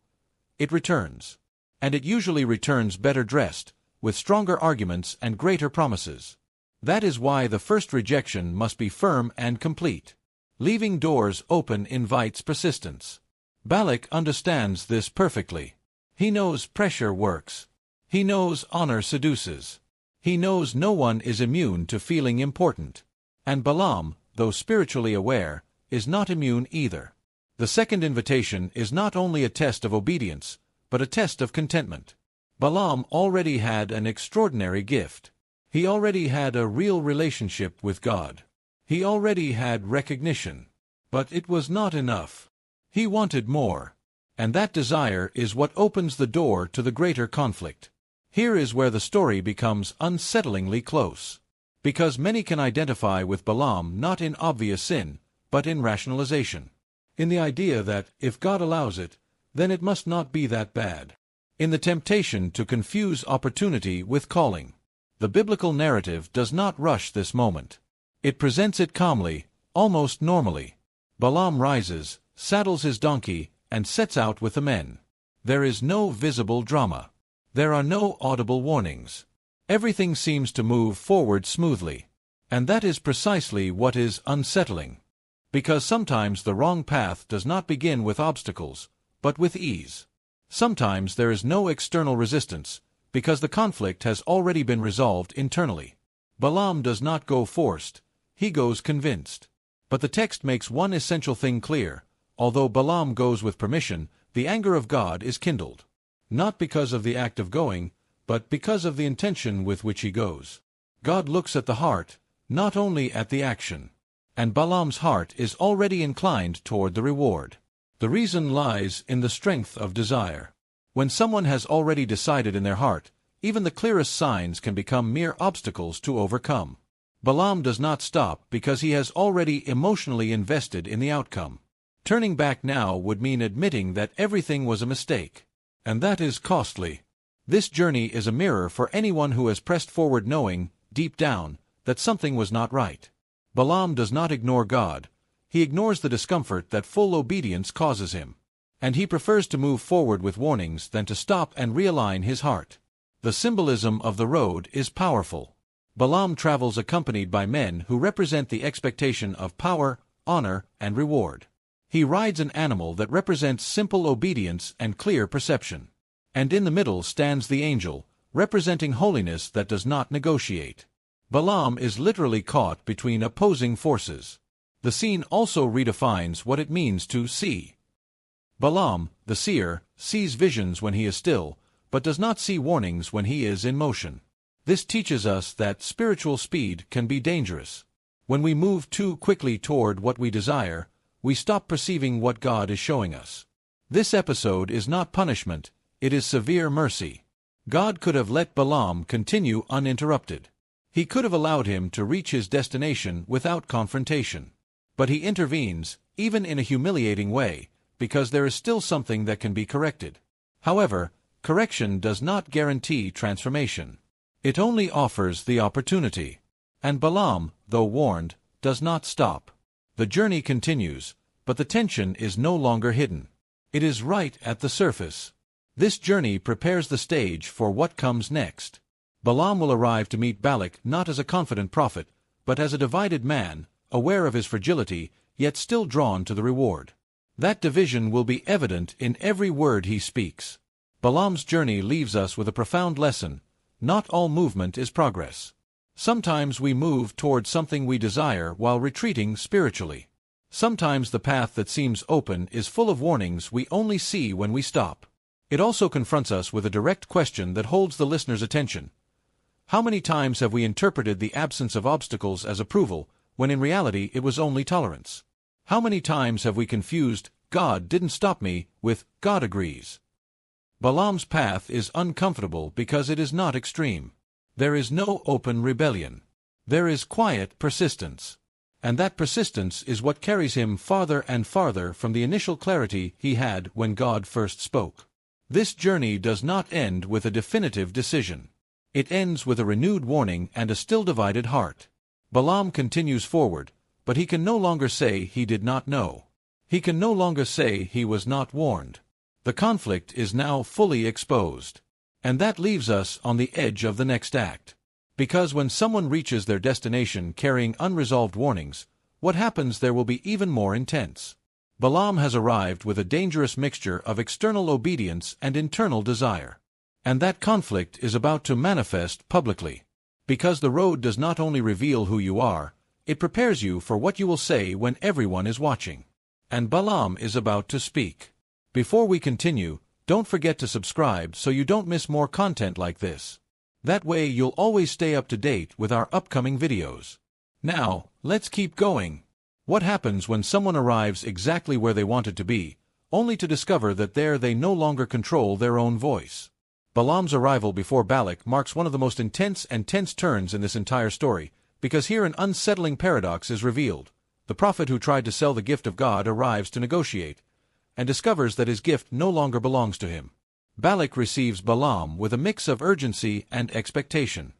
It returns. And it usually returns better dressed, with stronger arguments and greater promises. That is why the first rejection must be firm and complete. Leaving doors open invites persistence. Balak understands this perfectly. He knows pressure works. He knows honor seduces. He knows no one is immune to feeling important. And Balaam, though spiritually aware, is not immune either. The second invitation is not only a test of obedience, but a test of contentment. Balaam already had an extraordinary gift. He already had a real relationship with God. He already had recognition. But it was not enough. He wanted more. And that desire is what opens the door to the greater conflict. Here is where the story becomes unsettlingly close. Because many can identify with Balaam not in obvious sin, but in rationalization. In the idea that, if God allows it, then it must not be that bad. In the temptation to confuse opportunity with calling. The biblical narrative does not rush this moment. It presents it calmly, almost normally. Balaam rises, saddles his donkey, and sets out with the men. There is no visible drama. There are no audible warnings. Everything seems to move forward smoothly. And that is precisely what is unsettling. Because sometimes the wrong path does not begin with obstacles, but with ease. Sometimes there is no external resistance, because the conflict has already been resolved internally. Balaam does not go forced, he goes convinced. But the text makes one essential thing clear: although Balaam goes with permission, the anger of God is kindled. Not because of the act of going, but because of the intention with which he goes. God looks at the heart, not only at the action. And Balaam's heart is already inclined toward the reward. The reason lies in the strength of desire. When someone has already decided in their heart, even the clearest signs can become mere obstacles to overcome. Balaam does not stop because he has already emotionally invested in the outcome. Turning back now would mean admitting that everything was a mistake. And that is costly. This journey is a mirror for anyone who has pressed forward knowing, deep down, that something was not right. Balaam does not ignore God. He ignores the discomfort that full obedience causes him. And he prefers to move forward with warnings than to stop and realign his heart. The symbolism of the road is powerful. Balaam travels accompanied by men who represent the expectation of power, honor, and reward. He rides an animal that represents simple obedience and clear perception. And in the middle stands the angel, representing holiness that does not negotiate. Balaam is literally caught between opposing forces. The scene also redefines what it means to see. Balaam, the seer, sees visions when he is still, but does not see warnings when he is in motion. This teaches us that spiritual speed can be dangerous. When we move too quickly toward what we desire, we stop perceiving what God is showing us. This episode is not punishment, it is severe mercy. God could have let Balaam continue uninterrupted. He could have allowed him to reach his destination without confrontation. But he intervenes, even in a humiliating way, because there is still something that can be corrected. However, correction does not guarantee transformation. It only offers the opportunity. And Balaam, though warned, does not stop. The journey continues, but the tension is no longer hidden. It is right at the surface. This journey prepares the stage for what comes next. Balaam will arrive to meet Balak not as a confident prophet, but as a divided man, aware of his fragility, yet still drawn to the reward. That division will be evident in every word he speaks. Balaam's journey leaves us with a profound lesson: not all movement is progress. Sometimes we move toward something we desire while retreating spiritually. Sometimes the path that seems open is full of warnings we only see when we stop. It also confronts us with a direct question that holds the listener's attention. How many times have we interpreted the absence of obstacles as approval, when in reality it was only tolerance? How many times have we confused "God didn't stop me" with "God agrees"? Balaam's path is uncomfortable because it is not extreme. There is no open rebellion. There is quiet persistence. And that persistence is what carries him farther and farther from the initial clarity he had when God first spoke. This journey does not end with a definitive decision. It ends with a renewed warning and a still divided heart. Balaam continues forward, but he can no longer say he did not know. He can no longer say he was not warned. The conflict is now fully exposed. And that leaves us on the edge of the next act. Because when someone reaches their destination carrying unresolved warnings, what happens there will be even more intense. Balaam has arrived with a dangerous mixture of external obedience and internal desire. And that conflict is about to manifest publicly. Because the road does not only reveal who you are, it prepares you for what you will say when everyone is watching. And Balaam is about to speak. Before we continue, don't forget to subscribe so you don't miss more content like this. That way you'll always stay up to date with our upcoming videos. Now, let's keep going. What happens when someone arrives exactly where they wanted to be, only to discover that there they no longer control their own voice? Balaam's arrival before Balak marks one of the most intense and tense turns in this entire story, because here an unsettling paradox is revealed. The prophet who tried to sell the gift of God arrives to negotiate, and discovers that his gift no longer belongs to him. Balak receives Balaam with a mix of urgency and expectation.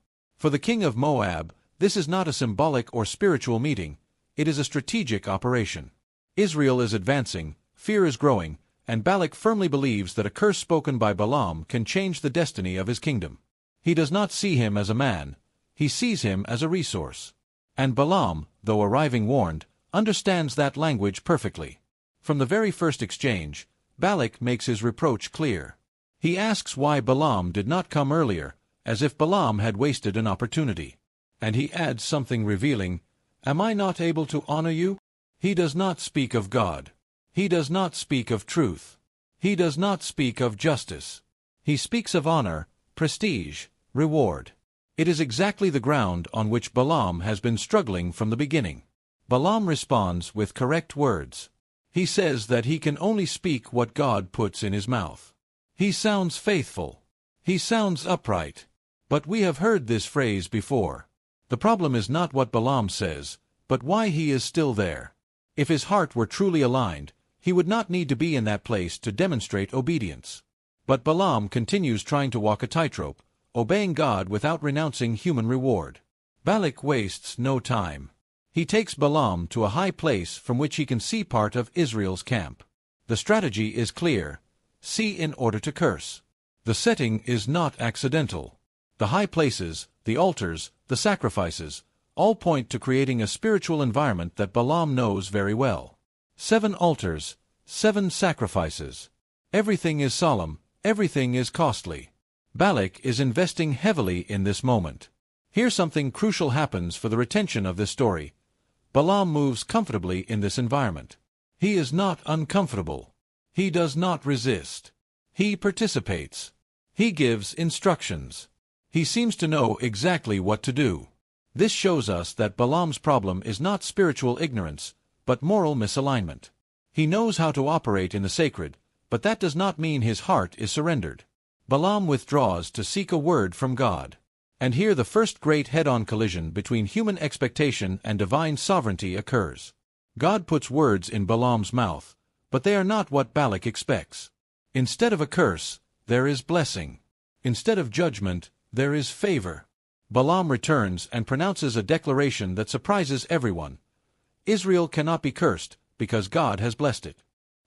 For the king of Moab, this is not a symbolic or spiritual meeting, it is a strategic operation. Israel is advancing, fear is growing, and Balak firmly believes that a curse spoken by Balaam can change the destiny of his kingdom. He does not see him as a man, he sees him as a resource. And Balaam, though arriving warned, understands that language perfectly. From the very first exchange, Balak makes his reproach clear. He asks why Balaam did not come earlier, as if Balaam had wasted an opportunity. And he adds something revealing, "Am I not able to honor you?" He does not speak of God. He does not speak of truth. He does not speak of justice. He speaks of honor, prestige, reward. It is exactly the ground on which Balaam has been struggling from the beginning. Balaam responds with correct words. He says that he can only speak what God puts in his mouth. He sounds faithful. He sounds upright. But we have heard this phrase before. The problem is not what Balaam says, but why he is still there. If his heart were truly aligned, he would not need to be in that place to demonstrate obedience. But Balaam continues trying to walk a tightrope, obeying God without renouncing human reward. Balak wastes no time. He takes Balaam to a high place from which he can see part of Israel's camp. The strategy is clear. See in order to curse. The setting is not accidental. The high places, the altars, the sacrifices, all point to creating a spiritual environment that Balaam knows very well. 7 altars, 7 sacrifices. Everything is solemn, everything is costly. Balak is investing heavily in this moment. Here something crucial happens for the retention of this story. Balaam moves comfortably in this environment. He is not uncomfortable. He does not resist. He participates. He gives instructions. He seems to know exactly what to do. This shows us that Balaam's problem is not spiritual ignorance, but moral misalignment. He knows how to operate in the sacred, but that does not mean his heart is surrendered. Balaam withdraws to seek a word from God. And here the first great head-on collision between human expectation and divine sovereignty occurs. God puts words in Balaam's mouth, but they are not what Balak expects. Instead of a curse, there is blessing. Instead of judgment, there is favor. Balaam returns and pronounces a declaration that surprises everyone. Israel cannot be cursed, because God has blessed it.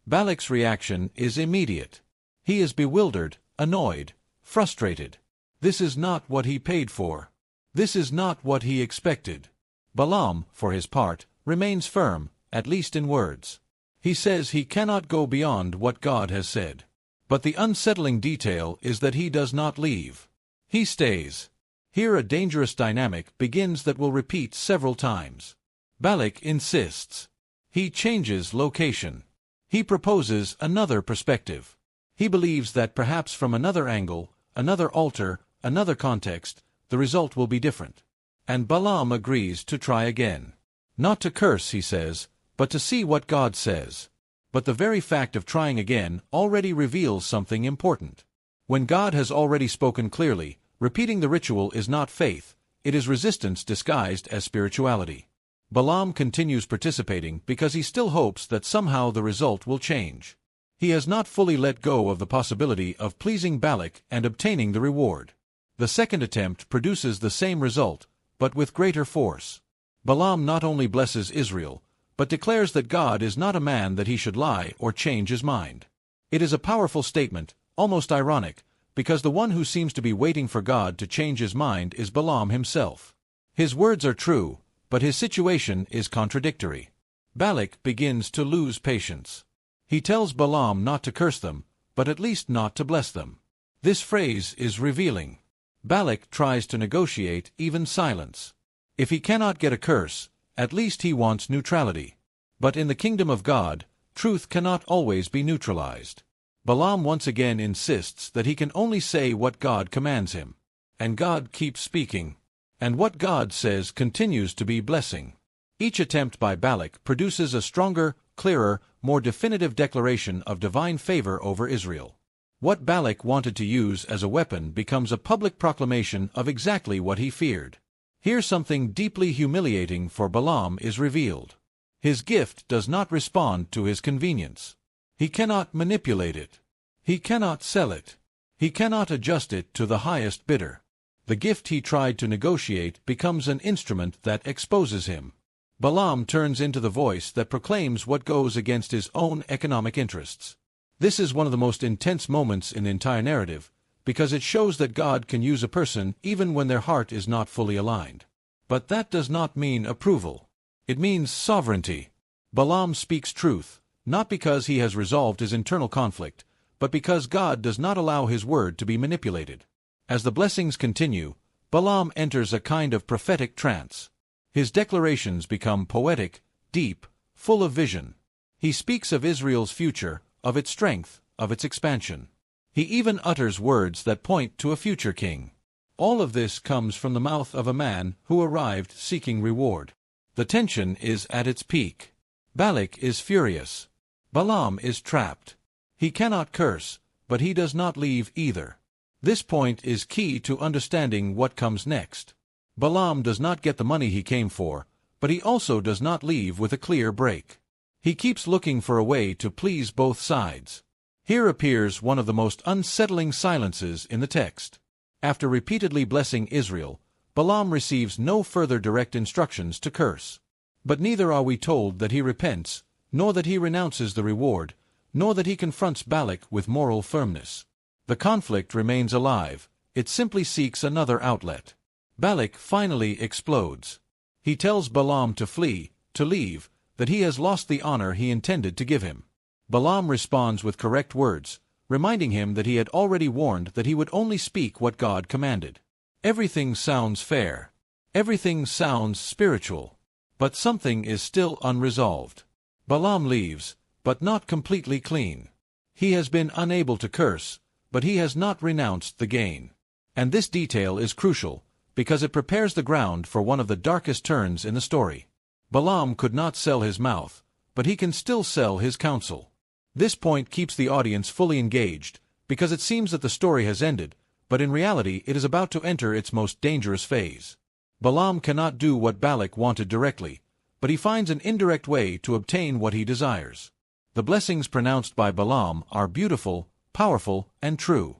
Balak's reaction is immediate. He is bewildered, annoyed, frustrated. This is not what he paid for. This is not what he expected. Balaam, for his part, remains firm, at least in words. He says he cannot go beyond what God has said. But the unsettling detail is that he does not leave. He stays. Here a dangerous dynamic begins that will repeat several times. Balak insists. He changes location. He proposes another perspective. He believes that perhaps from another angle, another altar, another context, the result will be different. And Balaam agrees to try again. Not to curse, he says, but to see what God says. But the very fact of trying again already reveals something important. When God has already spoken clearly, repeating the ritual is not faith, it is resistance disguised as spirituality. Balaam continues participating because he still hopes that somehow the result will change. He has not fully let go of the possibility of pleasing Balak and obtaining the reward. The second attempt produces the same result, but with greater force. Balaam not only blesses Israel, but declares that God is not a man that he should lie or change his mind. It is a powerful statement, almost ironic, because the one who seems to be waiting for God to change his mind is Balaam himself. His words are true, but his situation is contradictory. Balak begins to lose patience. He tells Balaam not to curse them, but at least not to bless them. This phrase is revealing. Balak tries to negotiate even silence. If he cannot get a curse, at least he wants neutrality. But in the kingdom of God, truth cannot always be neutralized. Balaam once again insists that he can only say what God commands him. And God keeps speaking. And what God says continues to be blessing. Each attempt by Balak produces a stronger, clearer, more definitive declaration of divine favor over Israel. What Balak wanted to use as a weapon becomes a public proclamation of exactly what he feared. Here something deeply humiliating for Balaam is revealed. His gift does not respond to his convenience. He cannot manipulate it. He cannot sell it. He cannot adjust it to the highest bidder. The gift he tried to negotiate becomes an instrument that exposes him. Balaam turns into the voice that proclaims what goes against his own economic interests. This is one of the most intense moments in the entire narrative, because it shows that God can use a person even when their heart is not fully aligned. But that does not mean approval. It means sovereignty. Balaam speaks truth, not because he has resolved his internal conflict, but because God does not allow his word to be manipulated. As the blessings continue, Balaam enters a kind of prophetic trance. His declarations become poetic, deep, full of vision. He speaks of Israel's future, of its strength, of its expansion. He even utters words that point to a future king. All of this comes from the mouth of a man who arrived seeking reward. The tension is at its peak. Balak is furious. Balaam is trapped. He cannot curse, but he does not leave either. This point is key to understanding what comes next. Balaam does not get the money he came for, but he also does not leave with a clear break. He keeps looking for a way to please both sides. Here appears one of the most unsettling silences in the text. After repeatedly blessing Israel, Balaam receives no further direct instructions to curse. But neither are we told that he repents, nor that he renounces the reward, nor that he confronts Balak with moral firmness. The conflict remains alive. It simply seeks another outlet. Balak finally explodes. He tells Balaam to flee, to leave, that he has lost the honor he intended to give him. Balaam responds with correct words, reminding him that he had already warned that he would only speak what God commanded. Everything sounds fair. Everything sounds spiritual. But something is still unresolved. Balaam leaves, but not completely clean. He has been unable to curse, but he has not renounced the gain. And this detail is crucial, because it prepares the ground for one of the darkest turns in the story. Balaam could not sell his mouth, but he can still sell his counsel. This point keeps the audience fully engaged, because it seems that the story has ended, but in reality it is about to enter its most dangerous phase. Balaam cannot do what Balak wanted directly, but he finds an indirect way to obtain what he desires. The blessings pronounced by Balaam are beautiful, powerful, and true.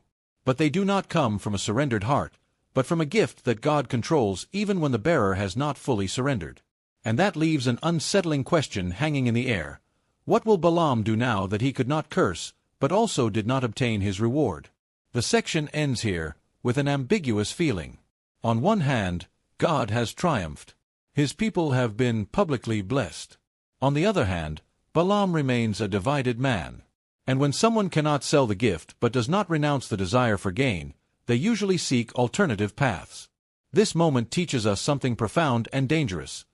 But they do not come from a surrendered heart, but from a gift that God controls even when the bearer has not fully surrendered. And that leaves an unsettling question hanging in the air. What will Balaam do now that he could not curse, but also did not obtain his reward? The section ends here, with an ambiguous feeling. On one hand, God has triumphed. His people have been publicly blessed. On the other hand, Balaam remains a divided man. And when someone cannot sell the gift but does not renounce the desire for gain, they usually seek alternative paths. This moment teaches us something profound and dangerous.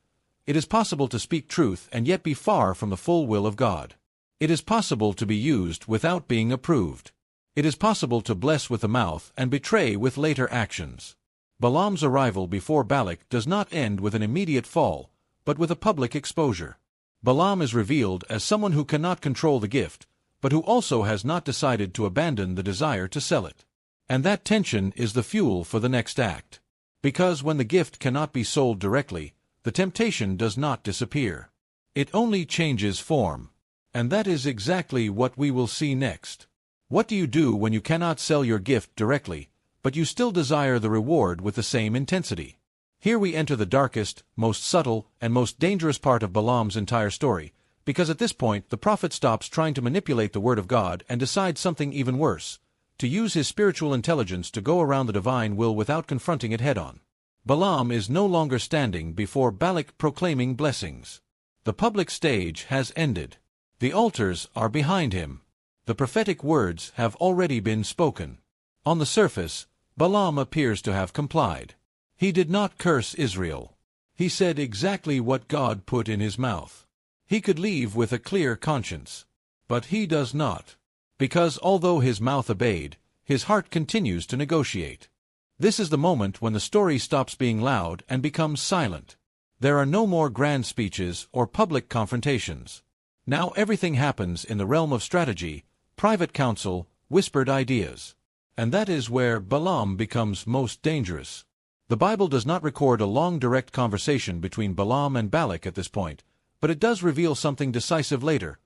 It is possible to speak truth and yet be far from the full will of God. It is possible to be used without being approved. It is possible to bless with the mouth and betray with later actions. Balaam's arrival before Balak does not end with an immediate fall, but with a public exposure. Balaam is revealed as someone who cannot control the gift, but who also has not decided to abandon the desire to sell it. And that tension is the fuel for the next act. Because when the gift cannot be sold directly, the temptation does not disappear. It only changes form. And that is exactly what we will see next. What do you do when you cannot sell your gift directly, but you still desire the reward with the same intensity? Here we enter the darkest, most subtle, and most dangerous part of Balaam's entire story, because at this point the prophet stops trying to manipulate the word of God and decides something even worse, to use his spiritual intelligence to go around the divine will without confronting it head-on. Balaam is no longer standing before Balak proclaiming blessings. The public stage has ended. The altars are behind him. The prophetic words have already been spoken. On the surface, Balaam appears to have complied. He did not curse Israel. He said exactly what God put in his mouth. He could leave with a clear conscience. But he does not. Because although his mouth obeyed, his heart continues to negotiate. This is the moment when the story stops being loud and becomes silent. There are no more grand speeches or public confrontations. Now everything happens in the realm of strategy, private counsel, whispered ideas. And that is where Balaam becomes most dangerous. The Bible does not record a long direct conversation between Balaam and Balak at this point, but it does reveal something decisive later.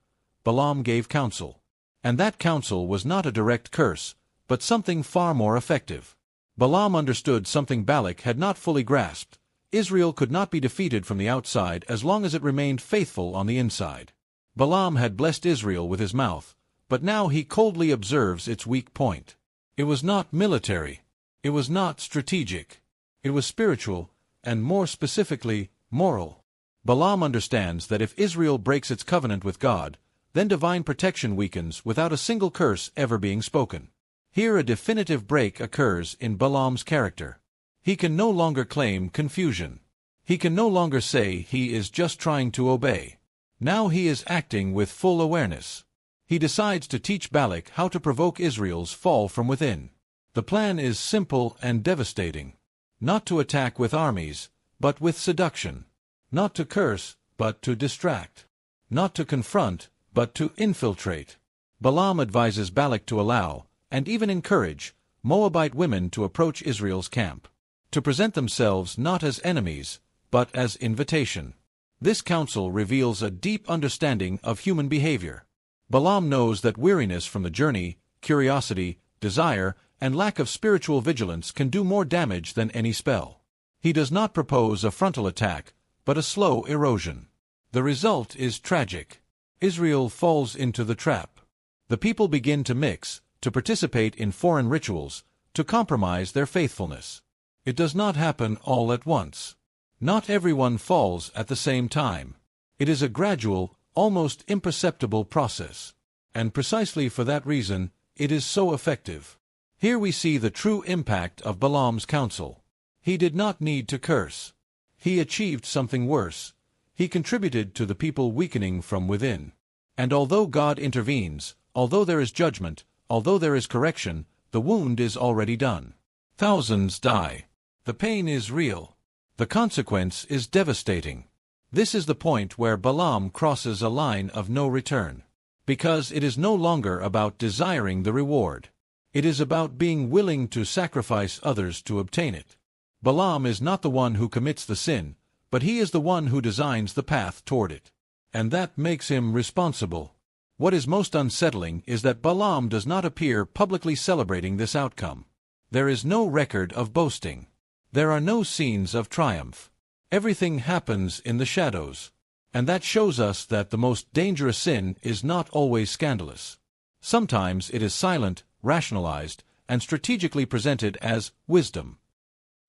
Balaam gave counsel. And that counsel was not a direct curse, but something far more effective. Balaam understood something Balak had not fully grasped. Israel could not be defeated from the outside as long as it remained faithful on the inside. Balaam had blessed Israel with his mouth, but now he coldly observes its weak point. It was not military. It was not strategic. It was spiritual, and more specifically, moral. Balaam understands that if Israel breaks its covenant with God, then divine protection weakens without a single curse ever being spoken. Here a definitive break occurs in Balaam's character. He can no longer claim confusion. He can no longer say he is just trying to obey. Now he is acting with full awareness. He decides to teach Balak how to provoke Israel's fall from within. The plan is simple and devastating. Not to attack with armies, but with seduction. Not to curse, but to distract. Not to confront, but to infiltrate. Balaam advises Balak to allow, and even encourage, Moabite women to approach Israel's camp, to present themselves not as enemies, but as invitation. This counsel reveals a deep understanding of human behavior. Balaam knows that weariness from the journey, curiosity, desire, and lack of spiritual vigilance can do more damage than any spell. He does not propose a frontal attack, but a slow erosion. The result is tragic. Israel falls into the trap. The people begin to mix, to participate in foreign rituals, to compromise their faithfulness. It does not happen all at once. Not everyone falls at the same time. It is a gradual, almost imperceptible process. And precisely for that reason, it is so effective. Here we see the true impact of Balaam's counsel. He did not need to curse. He achieved something worse. He contributed to the people weakening from within. And although God intervenes, although there is judgment, although there is correction, the wound is already done. Thousands die. The pain is real. The consequence is devastating. This is the point where Balaam crosses a line of no return. Because it is no longer about desiring the reward. It is about being willing to sacrifice others to obtain it. Balaam is not the one who commits the sin, but he is the one who designs the path toward it. And that makes him responsible. What is most unsettling is that Balaam does not appear publicly celebrating this outcome. There is no record of boasting. There are no scenes of triumph. Everything happens in the shadows. And that shows us that the most dangerous sin is not always scandalous. Sometimes it is silent, rationalized, and strategically presented as wisdom.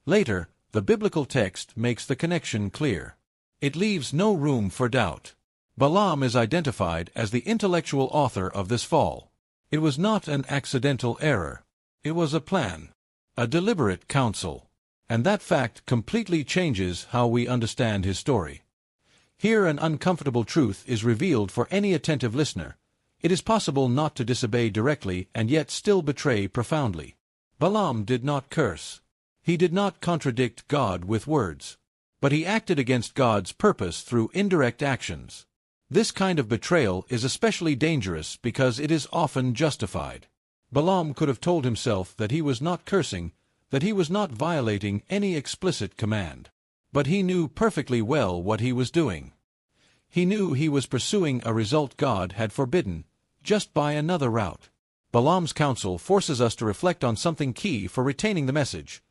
Later, the biblical text makes the connection clear. It leaves no room for doubt. Balaam is identified as the intellectual author of this fall. It was not an accidental error. It was a plan, a deliberate counsel. And that fact completely changes how we understand his story. Here an uncomfortable truth is revealed for any attentive listener. It is possible not to disobey directly and yet still betray profoundly. Balaam did not curse. He did not contradict God with words. But he acted against God's purpose through indirect actions. This kind of betrayal is especially dangerous because it is often justified. Balaam could have told himself that he was not cursing, that he was not violating any explicit command. But he knew perfectly well what he was doing. He knew he was pursuing a result God had forbidden, just by another route. Balaam's counsel forces us to reflect on something key for retaining the message.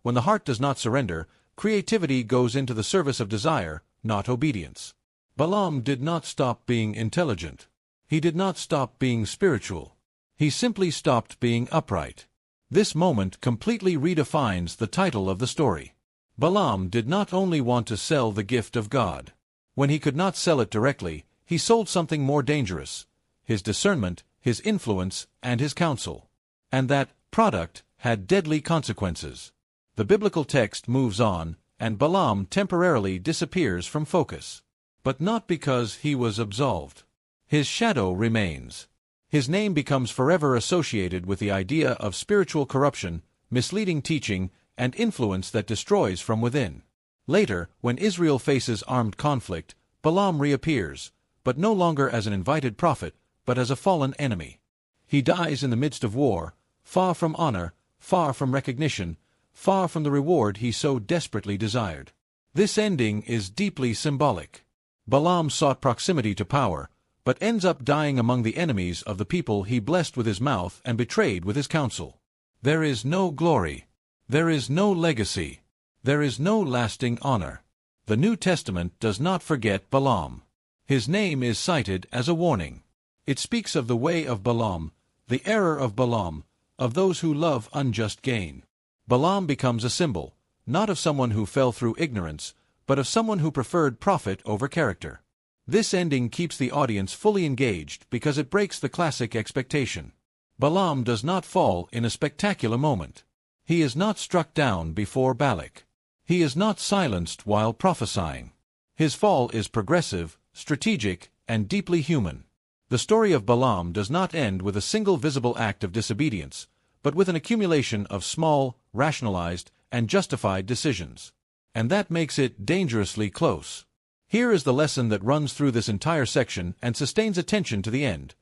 When the heart does not surrender, creativity goes into the service of desire, not obedience. Balaam did not stop being intelligent. He did not stop being spiritual. He simply stopped being upright. This moment completely redefines the title of the story. Balaam did not only want to sell the gift of God. When he could not sell it directly, he sold something more dangerous: his discernment, his influence, and his counsel. And that product had deadly consequences. The biblical text moves on, and Balaam temporarily disappears from focus. But not because he was absolved. His shadow remains. His name becomes forever associated with the idea of spiritual corruption, misleading teaching, and influence that destroys from within. Later, when Israel faces armed conflict, Balaam reappears, but no longer as an invited prophet, but as a fallen enemy. He dies in the midst of war, far from honor, far from recognition, far from the reward he so desperately desired. This ending is deeply symbolic. Balaam sought proximity to power, but ends up dying among the enemies of the people he blessed with his mouth and betrayed with his counsel. There is no glory. There is no legacy. There is no lasting honor. The New Testament does not forget Balaam. His name is cited as a warning. It speaks of the way of Balaam, the error of Balaam, of those who love unjust gain. Balaam becomes a symbol, not of someone who fell through ignorance, but of someone who preferred profit over character. This ending keeps the audience fully engaged because it breaks the classic expectation. Balaam does not fall in a spectacular moment. He is not struck down before Balak. He is not silenced while prophesying. His fall is progressive, strategic, and deeply human. The story of Balaam does not end with a single visible act of disobedience, but with an accumulation of small, rationalized, and justified decisions. And that makes it dangerously close. Here is the lesson that runs through this entire section and sustains attention to the end.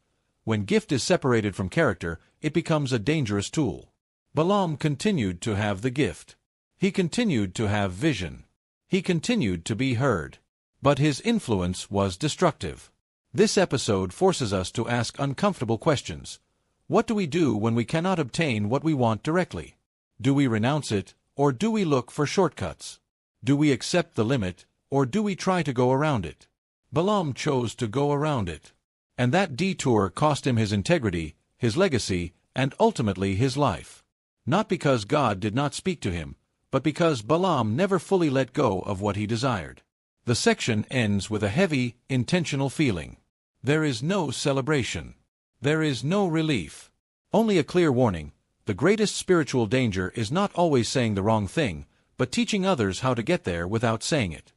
When gift is separated from character, it becomes a dangerous tool. Balaam continued to have the gift. He continued to have vision. He continued to be heard. But his influence was destructive. This episode forces us to ask uncomfortable questions. What do we do when we cannot obtain what we want directly? Do we renounce it, or do we look for shortcuts? Do we accept the limit, or do we try to go around it? Balaam chose to go around it. And that detour cost him his integrity, his legacy, and ultimately his life. Not because God did not speak to him, but because Balaam never fully let go of what he desired. The section ends with a heavy, intentional feeling. There is no celebration. There is no relief. Only a clear warning. The greatest spiritual danger is not always saying the wrong thing, but teaching others how to get there without saying it.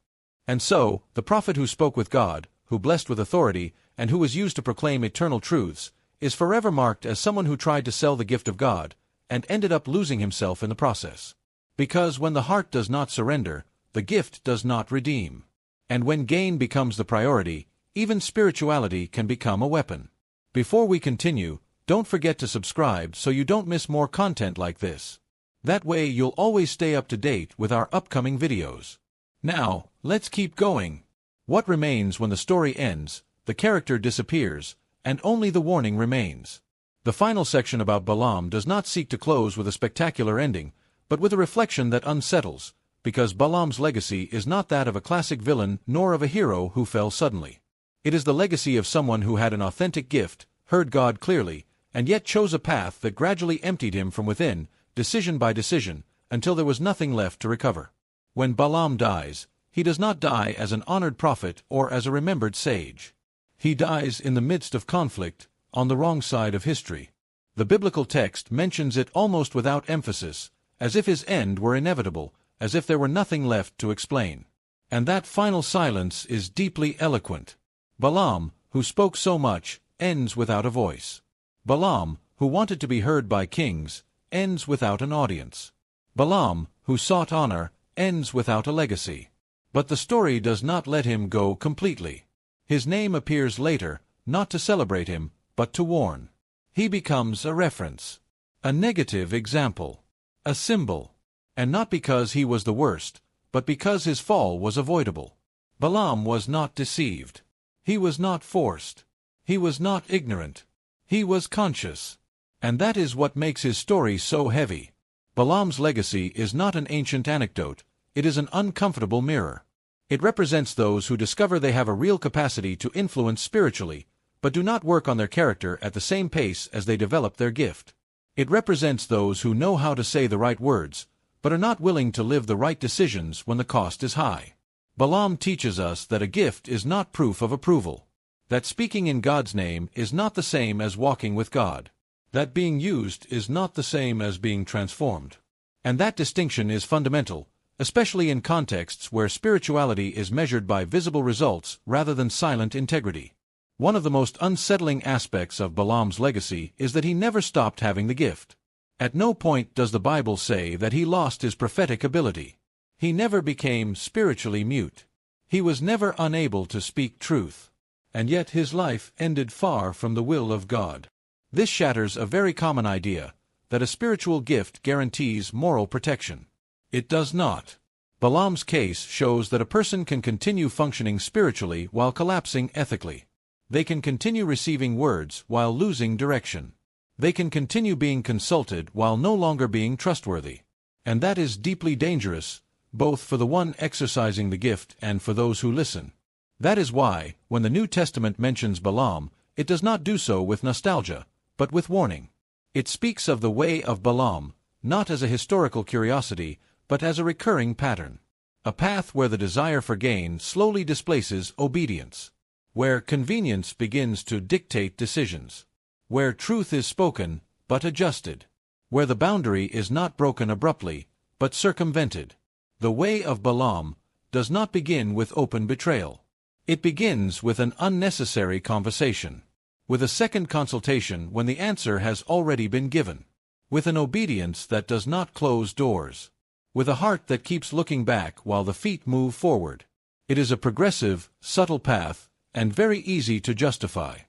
And so, the prophet who spoke with God, who blessed with authority, and who was used to proclaim eternal truths, is forever marked as someone who tried to sell the gift of God, and ended up losing himself in the process. Because when the heart does not surrender, the gift does not redeem. And when gain becomes the priority, even spirituality can become a weapon. Before we continue, don't forget to subscribe so you don't miss more content like this. That way you'll always stay up to date with our upcoming videos. Now, let's keep going. What remains when the story ends? The character disappears, and only the warning remains. The final section about Balaam does not seek to close with a spectacular ending, but with a reflection that unsettles, because Balaam's legacy is not that of a classic villain nor of a hero who fell suddenly. It is the legacy of someone who had an authentic gift, heard God clearly, and yet chose a path that gradually emptied him from within, decision by decision, until there was nothing left to recover. When Balaam dies, he does not die as an honored prophet or as a remembered sage. He dies in the midst of conflict, on the wrong side of history. The biblical text mentions it almost without emphasis, as if his end were inevitable, as if there were nothing left to explain. And that final silence is deeply eloquent. Balaam, who spoke so much, ends without a voice. Balaam, who wanted to be heard by kings, ends without an audience. Balaam, who sought honor, ends without a legacy. But the story does not let him go completely. His name appears later, not to celebrate him, but to warn. He becomes a reference, a negative example, a symbol. And not because he was the worst, but because his fall was avoidable. Balaam was not deceived. He was not forced. He was not ignorant. He was conscious. And that is what makes his story so heavy. Balaam's legacy is not an ancient anecdote, it is an uncomfortable mirror. It represents those who discover they have a real capacity to influence spiritually, but do not work on their character at the same pace as they develop their gift. It represents those who know how to say the right words, but are not willing to live the right decisions when the cost is high. Balaam teaches us that a gift is not proof of approval, that speaking in God's name is not the same as walking with God, that being used is not the same as being transformed. And that distinction is fundamental, especially in contexts where spirituality is measured by visible results rather than silent integrity. One of the most unsettling aspects of Balaam's legacy is that he never stopped having the gift. At no point does the Bible say that he lost his prophetic ability. He never became spiritually mute. He was never unable to speak truth. And yet his life ended far from the will of God. This shatters a very common idea, that a spiritual gift guarantees moral protection. It does not. Balaam's case shows that a person can continue functioning spiritually while collapsing ethically. They can continue receiving words while losing direction. They can continue being consulted while no longer being trustworthy. And that is deeply dangerous, both for the one exercising the gift and for those who listen. That is why, when the New Testament mentions Balaam, it does not do so with nostalgia, but with warning. It speaks of the way of Balaam, not as a historical curiosity, but as a recurring pattern. A path where the desire for gain slowly displaces obedience, where convenience begins to dictate decisions, where truth is spoken, but adjusted, where the boundary is not broken abruptly, but circumvented. The way of Balaam does not begin with open betrayal. It begins with an unnecessary conversation, with a second consultation when the answer has already been given, with an obedience that does not close doors, with a heart that keeps looking back while the feet move forward. It is a progressive, subtle path, and very easy to justify.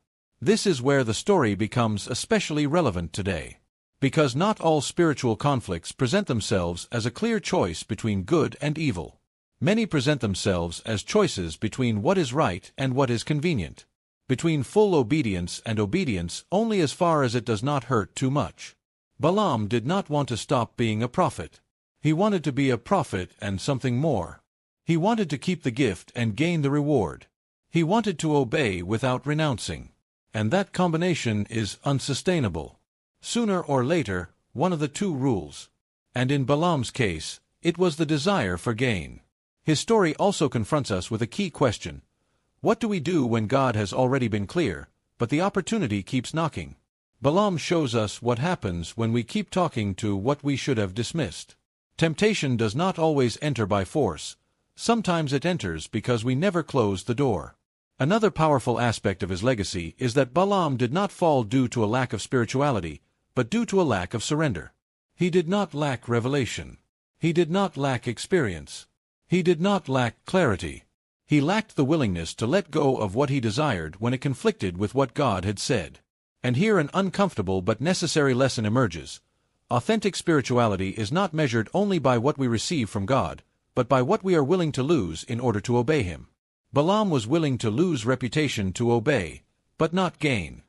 This is where the story becomes especially relevant today, because not all spiritual conflicts present themselves as a clear choice between good and evil. Many present themselves as choices between what is right and what is convenient, between full obedience and obedience only as far as it does not hurt too much. Balaam did not want to stop being a prophet. He wanted to be a prophet and something more. He wanted to keep the gift and gain the reward. He wanted to obey without renouncing. And that combination is unsustainable. Sooner or later, one of the two rules. And in Balaam's case, it was the desire for gain. His story also confronts us with a key question. What do we do when God has already been clear, but the opportunity keeps knocking? Balaam shows us what happens when we keep talking to what we should have dismissed. Temptation does not always enter by force. Sometimes it enters because we never close the door. Another powerful aspect of his legacy is that Balaam did not fall due to a lack of spirituality, but due to a lack of surrender. He did not lack revelation. He did not lack experience. He did not lack clarity. He lacked the willingness to let go of what he desired when it conflicted with what God had said. And here an uncomfortable but necessary lesson emerges. Authentic spirituality is not measured only by what we receive from God, but by what we are willing to lose in order to obey Him. Balaam was willing to lose reputation to obey, but not gain.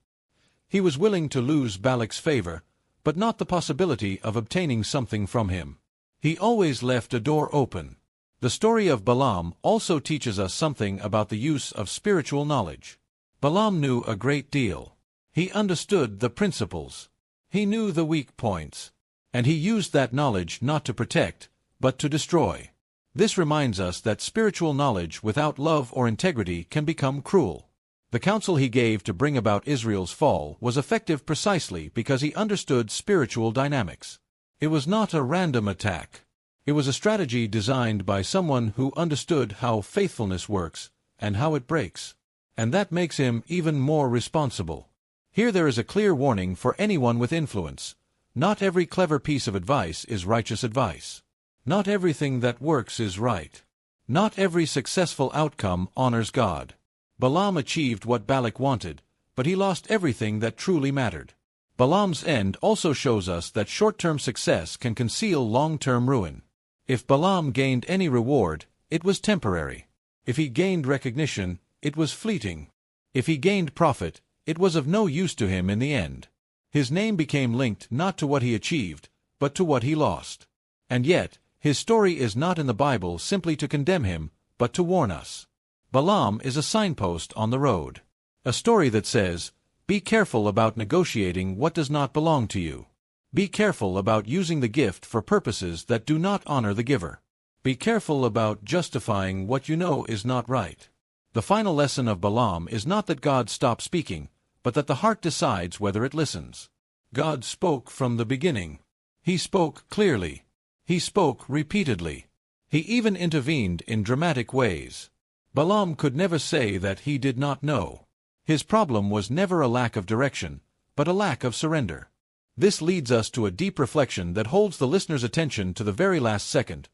He was willing to lose Balak's favor, but not the possibility of obtaining something from him. He always left a door open. The story of Balaam also teaches us something about the use of spiritual knowledge. Balaam knew a great deal. He understood the principles. He knew the weak points. And he used that knowledge not to protect, but to destroy. This reminds us that spiritual knowledge without love or integrity can become cruel. The counsel he gave to bring about Israel's fall was effective precisely because he understood spiritual dynamics. It was not a random attack. It was a strategy designed by someone who understood how faithfulness works and how it breaks. And that makes him even more responsible. Here there is a clear warning for anyone with influence. Not every clever piece of advice is righteous advice. Not everything that works is right. Not every successful outcome honors God. Balaam achieved what Balak wanted, but he lost everything that truly mattered. Balaam's end also shows us that short-term success can conceal long-term ruin. If Balaam gained any reward, it was temporary. If he gained recognition, it was fleeting. If he gained profit, it was of no use to him in the end. His name became linked not to what he achieved, but to what he lost. And yet, his story is not in the Bible simply to condemn him, but to warn us. Balaam is a signpost on the road. A story that says, be careful about negotiating what does not belong to you. Be careful about using the gift for purposes that do not honor the giver. Be careful about justifying what you know is not right. The final lesson of Balaam is not that God stopped speaking, but that the heart decides whether it listens. God spoke from the beginning. He spoke clearly. He spoke repeatedly. He even intervened in dramatic ways. Balaam could never say that he did not know. His problem was never a lack of direction, but a lack of surrender. This leads us to a deep reflection that holds the listener's attention to the very last second.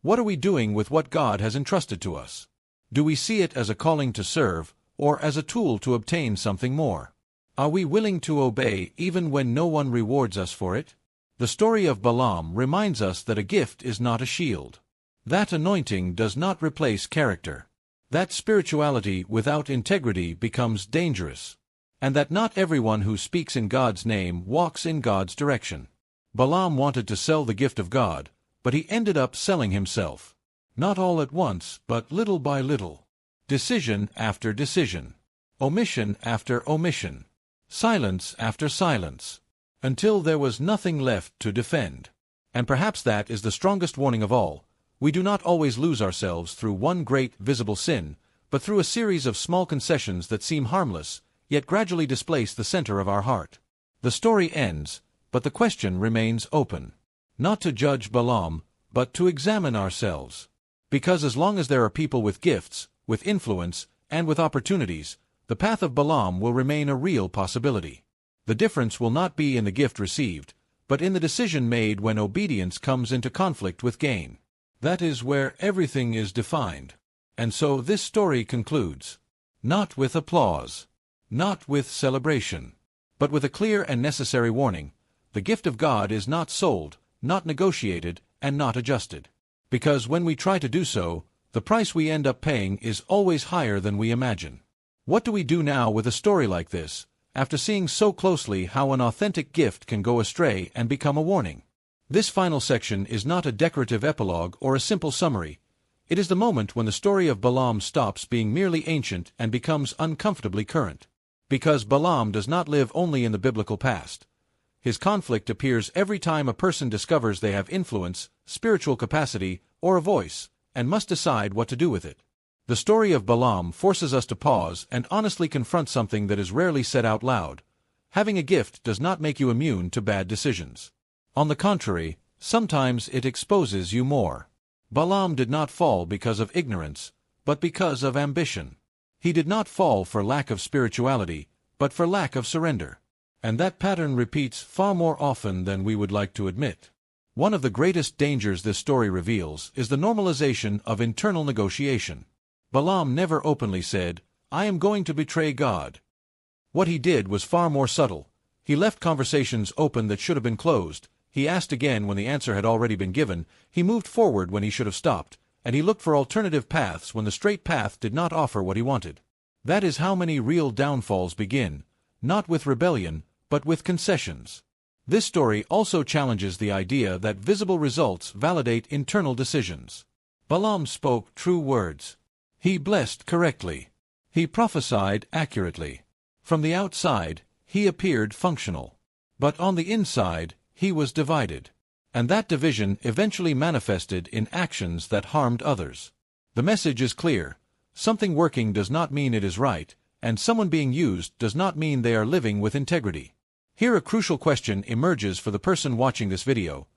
What are we doing with what God has entrusted to us? Do we see it as a calling to serve, or as a tool to obtain something more? Are we willing to obey even when no one rewards us for it? The story of Balaam reminds us that a gift is not a shield. That anointing does not replace character. That spirituality without integrity becomes dangerous. And that not everyone who speaks in God's name walks in God's direction. Balaam wanted to sell the gift of God, but he ended up selling himself. Not all at once, but little by little. Decision after decision. Omission after omission. Silence after silence. Until there was nothing left to defend. And perhaps that is the strongest warning of all. We do not always lose ourselves through one great, visible sin, but through a series of small concessions that seem harmless, yet gradually displace the center of our heart. The story ends, but the question remains open. Not to judge Balaam, but to examine ourselves. Because as long as there are people with gifts, with influence, and with opportunities, the path of Balaam will remain a real possibility. The difference will not be in the gift received, but in the decision made when obedience comes into conflict with gain. That is where everything is defined. And so this story concludes. Not with applause. Not with celebration. But with a clear and necessary warning. The gift of God is not sold, not negotiated, and not adjusted. Because when we try to do so, the price we end up paying is always higher than we imagine. What do we do now with a story like this, after seeing so closely how an authentic gift can go astray and become a warning? This final section is not a decorative epilogue or a simple summary. It is the moment when the story of Balaam stops being merely ancient and becomes uncomfortably current. Because Balaam does not live only in the biblical past. His conflict appears every time a person discovers they have influence, spiritual capacity, or a voice, and must decide what to do with it. The story of Balaam forces us to pause and honestly confront something that is rarely said out loud. Having a gift does not make you immune to bad decisions. On the contrary, sometimes it exposes you more. Balaam did not fall because of ignorance, but because of ambition. He did not fall for lack of spirituality, but for lack of surrender. And that pattern repeats far more often than we would like to admit. One of the greatest dangers this story reveals is the normalization of internal negotiation. Balaam never openly said, "I am going to betray God." What he did was far more subtle. He left conversations open that should have been closed. He asked again when the answer had already been given. He moved forward when he should have stopped. And he looked for alternative paths when the straight path did not offer what he wanted. That is how many real downfalls begin, not with rebellion, but with concessions. This story also challenges the idea that visible results validate internal decisions. Balaam spoke true words. He blessed correctly. He prophesied accurately. From the outside, he appeared functional. But on the inside, he was divided. And that division eventually manifested in actions that harmed others. The message is clear. Something working does not mean it is right, and someone being used does not mean they are living with integrity. Here a crucial question emerges for the person watching this video.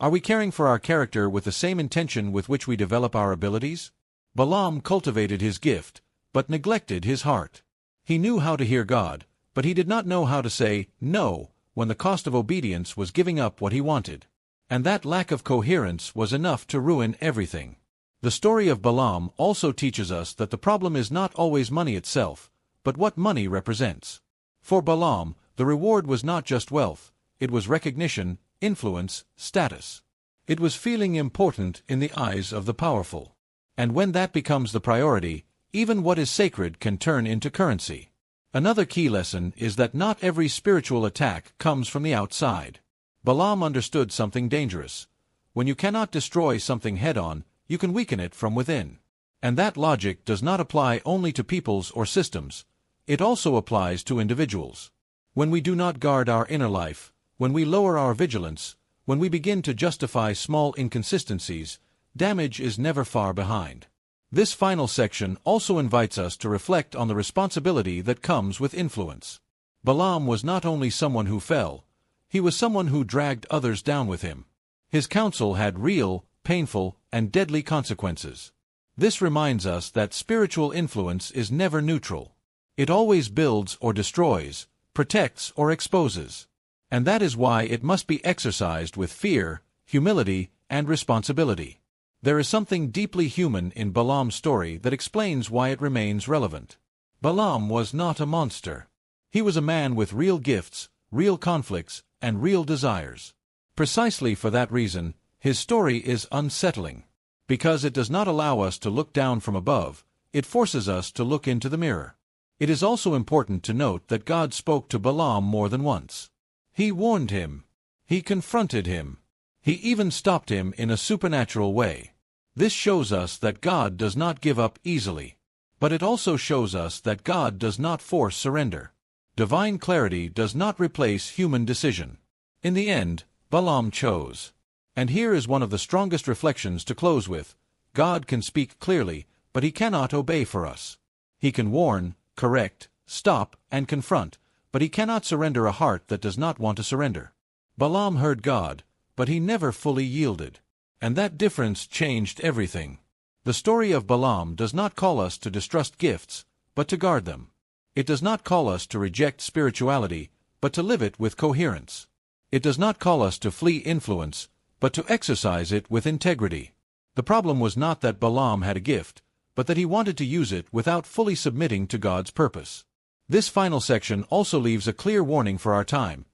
Are we caring for our character with the same intention with which we develop our abilities? Balaam cultivated his gift, but neglected his heart. He knew how to hear God, but he did not know how to say no when the cost of obedience was giving up what he wanted. And that lack of coherence was enough to ruin everything. The story of Balaam also teaches us that the problem is not always money itself, but what money represents. For Balaam, the reward was not just wealth, it was recognition, influence, status. It was feeling important in the eyes of the powerful. And when that becomes the priority, even what is sacred can turn into currency. Another key lesson is that not every spiritual attack comes from the outside. Balaam understood something dangerous. When you cannot destroy something head-on, you can weaken it from within. And that logic does not apply only to peoples or systems. It also applies to individuals. When we do not guard our inner life, when we lower our vigilance, when we begin to justify small inconsistencies, damage is never far behind. This final section also invites us to reflect on the responsibility that comes with influence. Balaam was not only someone who fell, he was someone who dragged others down with him. His counsel had real, painful, and deadly consequences. This reminds us that spiritual influence is never neutral. It always builds or destroys, protects or exposes. And that is why it must be exercised with fear, humility, and responsibility. There is something deeply human in Balaam's story that explains why it remains relevant. Balaam was not a monster. He was a man with real gifts, real conflicts, and real desires. Precisely for that reason, his story is unsettling. Because it does not allow us to look down from above, it forces us to look into the mirror. It is also important to note that God spoke to Balaam more than once. He warned him. He confronted him. He even stopped him in a supernatural way. This shows us that God does not give up easily. But it also shows us that God does not force surrender. Divine clarity does not replace human decision. In the end, Balaam chose. And here is one of the strongest reflections to close with. God can speak clearly, but he cannot obey for us. He can warn, correct, stop, and confront, but he cannot surrender a heart that does not want to surrender. Balaam heard God, but he never fully yielded. And that difference changed everything. The story of Balaam does not call us to distrust gifts, but to guard them. It does not call us to reject spirituality, but to live it with coherence. It does not call us to flee influence, but to exercise it with integrity. The problem was not that Balaam had a gift, but that he wanted to use it without fully submitting to God's purpose. This final section also leaves a clear warning for our time.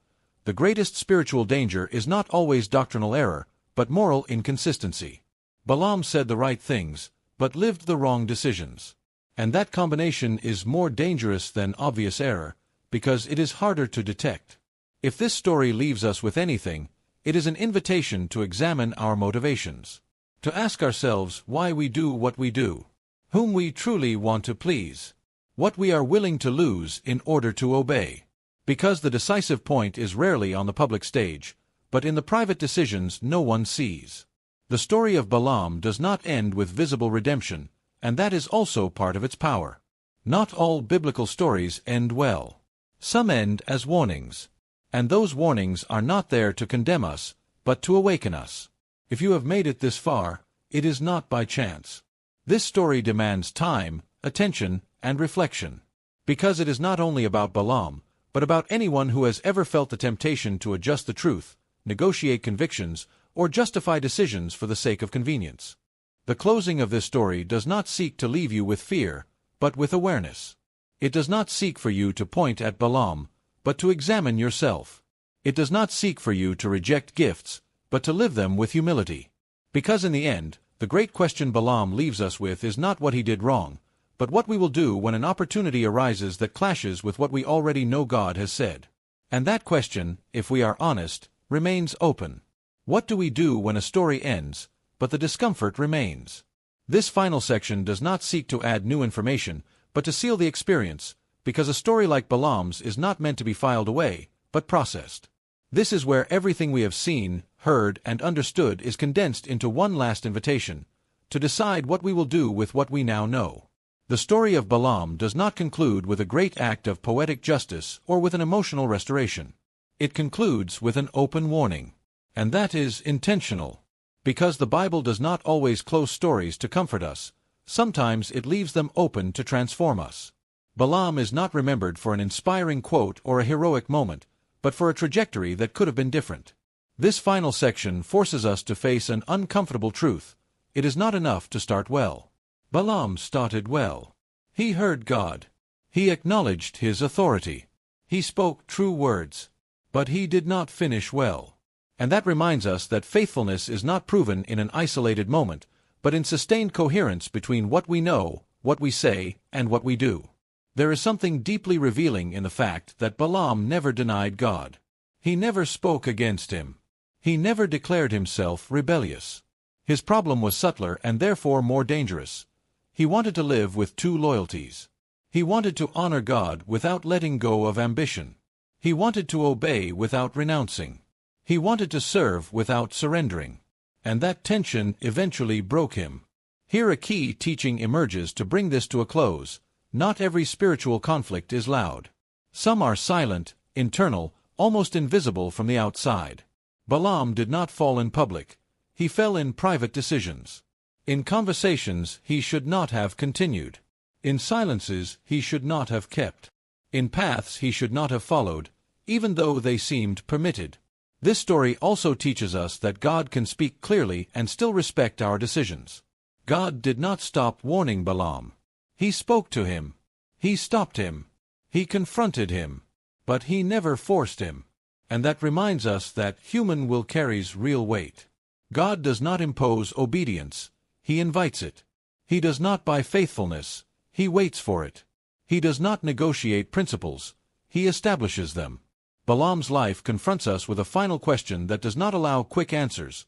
The greatest spiritual danger is not always doctrinal error, but moral inconsistency. Balaam said the right things, but lived the wrong decisions. And that combination is more dangerous than obvious error, because it is harder to detect. If this story leaves us with anything, it is an invitation to examine our motivations. To ask ourselves why we do what we do, whom we truly want to please, what we are willing to lose in order to obey. Because the decisive point is rarely on the public stage, but in the private decisions no one sees. The story of Balaam does not end with visible redemption, and that is also part of its power. Not all biblical stories end well. Some end as warnings. And those warnings are not there to condemn us, but to awaken us. If you have made it this far, it is not by chance. This story demands time, attention, and reflection. Because it is not only about Balaam, but about anyone who has ever felt the temptation to adjust the truth, negotiate convictions, or justify decisions for the sake of convenience. The closing of this story does not seek to leave you with fear, but with awareness. It does not seek for you to point at Balaam, but to examine yourself. It does not seek for you to reject gifts, but to live them with humility. Because in the end, the great question Balaam leaves us with is not what he did wrong, but what we will do when an opportunity arises that clashes with what we already know God has said. And that question, if we are honest, remains open. What do we do when a story ends, but the discomfort remains? This final section does not seek to add new information, but to seal the experience, because a story like Balaam's is not meant to be filed away, but processed. This is where everything we have seen, heard, and understood is condensed into one last invitation, to decide what we will do with what we now know. The story of Balaam does not conclude with a great act of poetic justice or with an emotional restoration. It concludes with an open warning. And that is intentional. Because the Bible does not always close stories to comfort us, sometimes it leaves them open to transform us. Balaam is not remembered for an inspiring quote or a heroic moment, but for a trajectory that could have been different. This final section forces us to face an uncomfortable truth. It is not enough to start well. Balaam started well. He heard God. He acknowledged his authority. He spoke true words. But he did not finish well. And that reminds us that faithfulness is not proven in an isolated moment, but in sustained coherence between what we know, what we say, and what we do. There is something deeply revealing in the fact that Balaam never denied God. He never spoke against him. He never declared himself rebellious. His problem was subtler and therefore more dangerous. He wanted to live with two loyalties. He wanted to honor God without letting go of ambition. He wanted to obey without renouncing. He wanted to serve without surrendering. And that tension eventually broke him. Here a key teaching emerges to bring this to a close. Not every spiritual conflict is loud. Some are silent, internal, almost invisible from the outside. Balaam did not fall in public. He fell in private decisions. In conversations he should not have continued. In silences he should not have kept. In paths he should not have followed, even though they seemed permitted. This story also teaches us that God can speak clearly and still respect our decisions. God did not stop warning Balaam. He spoke to him. He stopped him. He confronted him. But he never forced him. And that reminds us that human will carries real weight. God does not impose obedience. He invites it. He does not buy faithfulness. He waits for it. He does not negotiate principles. He establishes them. Balaam's life confronts us with a final question that does not allow quick answers.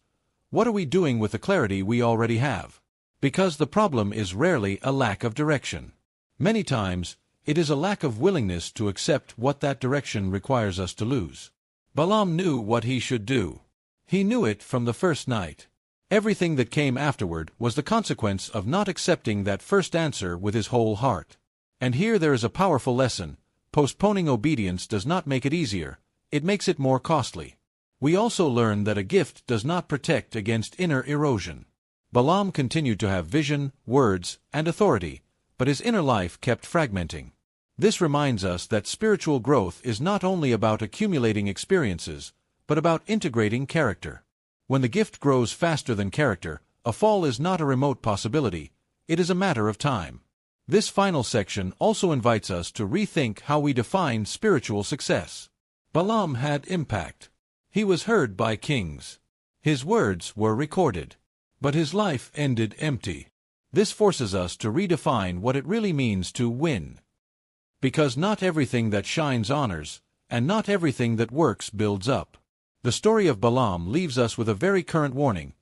What are we doing with the clarity we already have? Because the problem is rarely a lack of direction. Many times, it is a lack of willingness to accept what that direction requires us to lose. Balaam knew what he should do. He knew it from the first night. Everything that came afterward was the consequence of not accepting that first answer with his whole heart. And here there is a powerful lesson. Postponing obedience does not make it easier, it makes it more costly. We also learn that a gift does not protect against inner erosion. Balaam continued to have vision, words, and authority, but his inner life kept fragmenting. This reminds us that spiritual growth is not only about accumulating experiences, but about integrating character. When the gift grows faster than character, a fall is not a remote possibility, it is a matter of time. This final section also invites us to rethink how we define spiritual success. Balaam had impact. He was heard by kings. His words were recorded. But his life ended empty. This forces us to redefine what it really means to win. Because not everything that shines honors, and not everything that works builds up. The story of Balaam leaves us with a very current warning.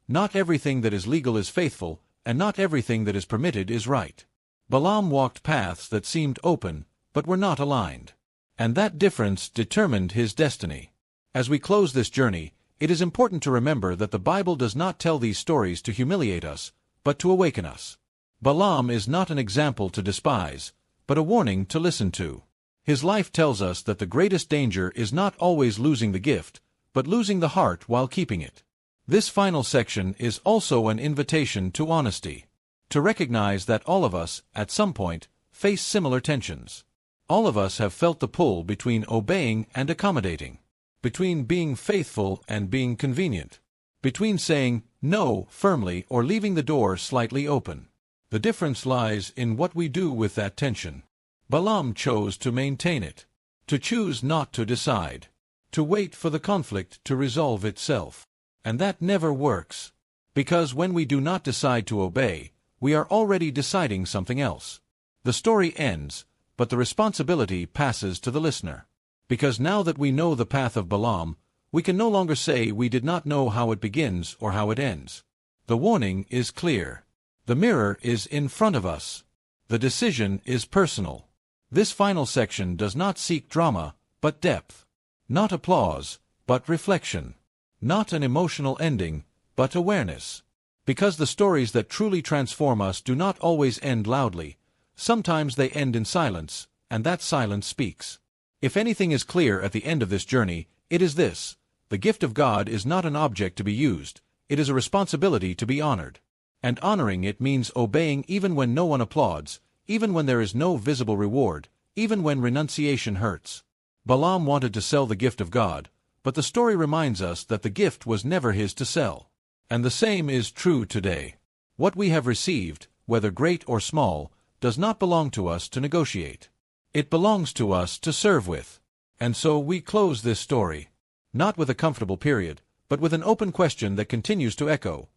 Not everything that is legal is faithful, and not everything that is permitted is right. Balaam walked paths that seemed open, but were not aligned. And that difference determined his destiny. As we close this journey, it is important to remember that the Bible does not tell these stories to humiliate us, but to awaken us. Balaam is not an example to despise, but a warning to listen to. His life tells us that the greatest danger is not always losing the gift, but losing the heart while keeping it. This final section is also an invitation to honesty. To recognize that all of us, at some point, face similar tensions. All of us have felt the pull between obeying and accommodating. Between being faithful and being convenient. Between saying no firmly or leaving the door slightly open. The difference lies in what we do with that tension. Balaam chose to maintain it. To choose not to decide. To wait for the conflict to resolve itself. And that never works. Because when we do not decide to obey, we are already deciding something else. The story ends, but the responsibility passes to the listener. Because now that we know the path of Balaam, we can no longer say we did not know how it begins or how it ends. The warning is clear. The mirror is in front of us. The decision is personal. This final section does not seek drama, but depth. Not applause, but reflection. Not an emotional ending, but awareness. Because the stories that truly transform us do not always end loudly. Sometimes they end in silence, and that silence speaks. If anything is clear at the end of this journey, it is this: the gift of God is not an object to be used, it is a responsibility to be honored. And honoring it means obeying even when no one applauds, even when there is no visible reward, even when renunciation hurts. Balaam wanted to sell the gift of God, but the story reminds us that the gift was never his to sell. And the same is true today. What we have received, whether great or small, does not belong to us to negotiate. It belongs to us to serve with. And so we close this story. Not with a comfortable period, but with an open question that continues to echo.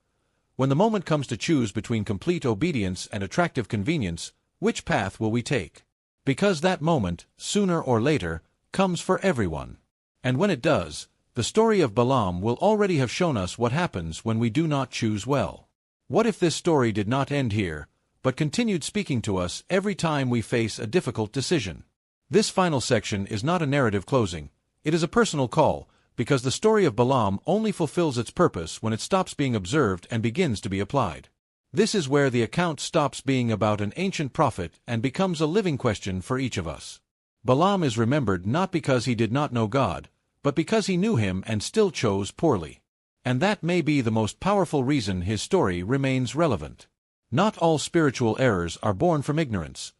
When the moment comes to choose between complete obedience and attractive convenience, which path will we take? Because that moment, sooner or later, comes for everyone. And when it does, the story of Balaam will already have shown us what happens when we do not choose well. What if this story did not end here, but continued speaking to us every time we face a difficult decision? This final section is not a narrative closing. It is a personal call, because the story of Balaam only fulfills its purpose when it stops being observed and begins to be applied. This is where the account stops being about an ancient prophet and becomes a living question for each of us. Balaam is remembered not because he did not know God, but because he knew him and still chose poorly. And that may be the most powerful reason his story remains relevant. Not all spiritual errors are born from ignorance.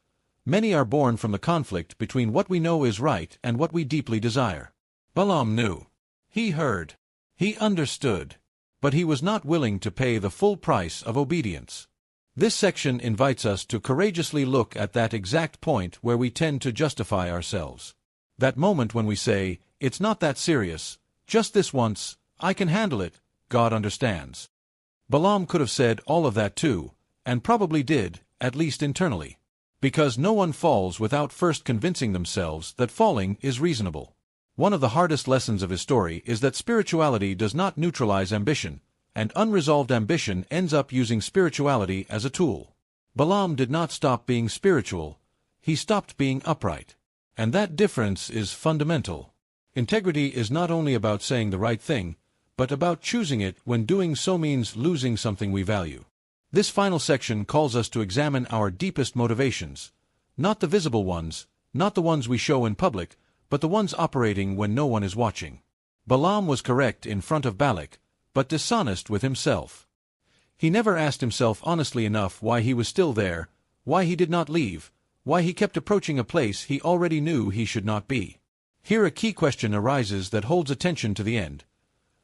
Many are born from the conflict between what we know is right and what we deeply desire. Balaam knew. He heard. He understood. But he was not willing to pay the full price of obedience. This section invites us to courageously look at that exact point where we tend to justify ourselves. That moment when we say, "It's not that serious, just this once, I can handle it, God understands." Balaam could have said all of that too, and probably did, at least internally. Because no one falls without first convincing themselves that falling is reasonable. One of the hardest lessons of his story is that spirituality does not neutralize ambition, and unresolved ambition ends up using spirituality as a tool. Balaam did not stop being spiritual, he stopped being upright. And that difference is fundamental. Integrity is not only about saying the right thing, but about choosing it when doing so means losing something we value. This final section calls us to examine our deepest motivations, not the visible ones, not the ones we show in public, but the ones operating when no one is watching. Balaam was correct in front of Balak, but dishonest with himself. He never asked himself honestly enough why he was still there, why he did not leave, why he kept approaching a place he already knew he should not be. Here a key question arises that holds attention to the end.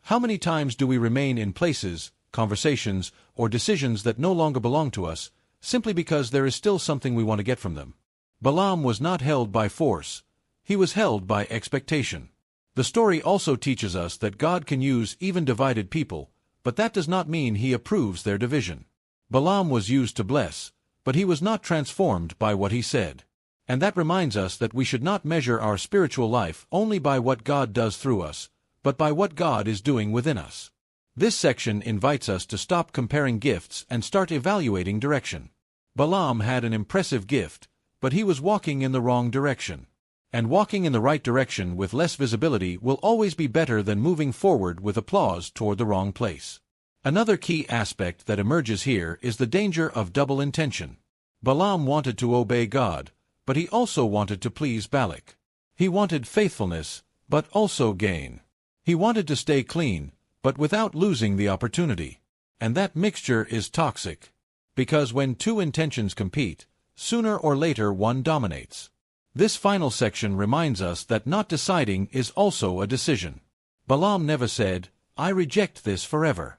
How many times do we remain in places, conversations, or decisions that no longer belong to us, simply because there is still something we want to get from them? Balaam was not held by force. He was held by expectation. The story also teaches us that God can use even divided people, but that does not mean he approves their division. Balaam was used to bless, but he was not transformed by what he said. And that reminds us that we should not measure our spiritual life only by what God does through us, but by what God is doing within us. This section invites us to stop comparing gifts and start evaluating direction. Balaam had an impressive gift, but he was walking in the wrong direction. And walking in the right direction with less visibility will always be better than moving forward with applause toward the wrong place. Another key aspect that emerges here is the danger of double intention. Balaam wanted to obey God, but he also wanted to please Balak. He wanted faithfulness, but also gain. He wanted to stay clean, but without losing the opportunity. And that mixture is toxic. Because when two intentions compete, sooner or later one dominates. This final section reminds us that not deciding is also a decision. Balaam never said, "I reject this forever."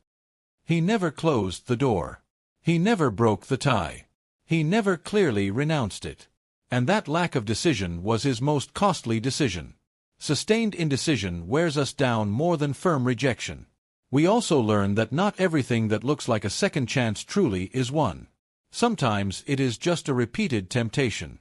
He never closed the door. He never broke the tie. He never clearly renounced it. And that lack of decision was his most costly decision. Sustained indecision wears us down more than firm rejection. We also learn that not everything that looks like a second chance truly is one. Sometimes it is just a repeated temptation.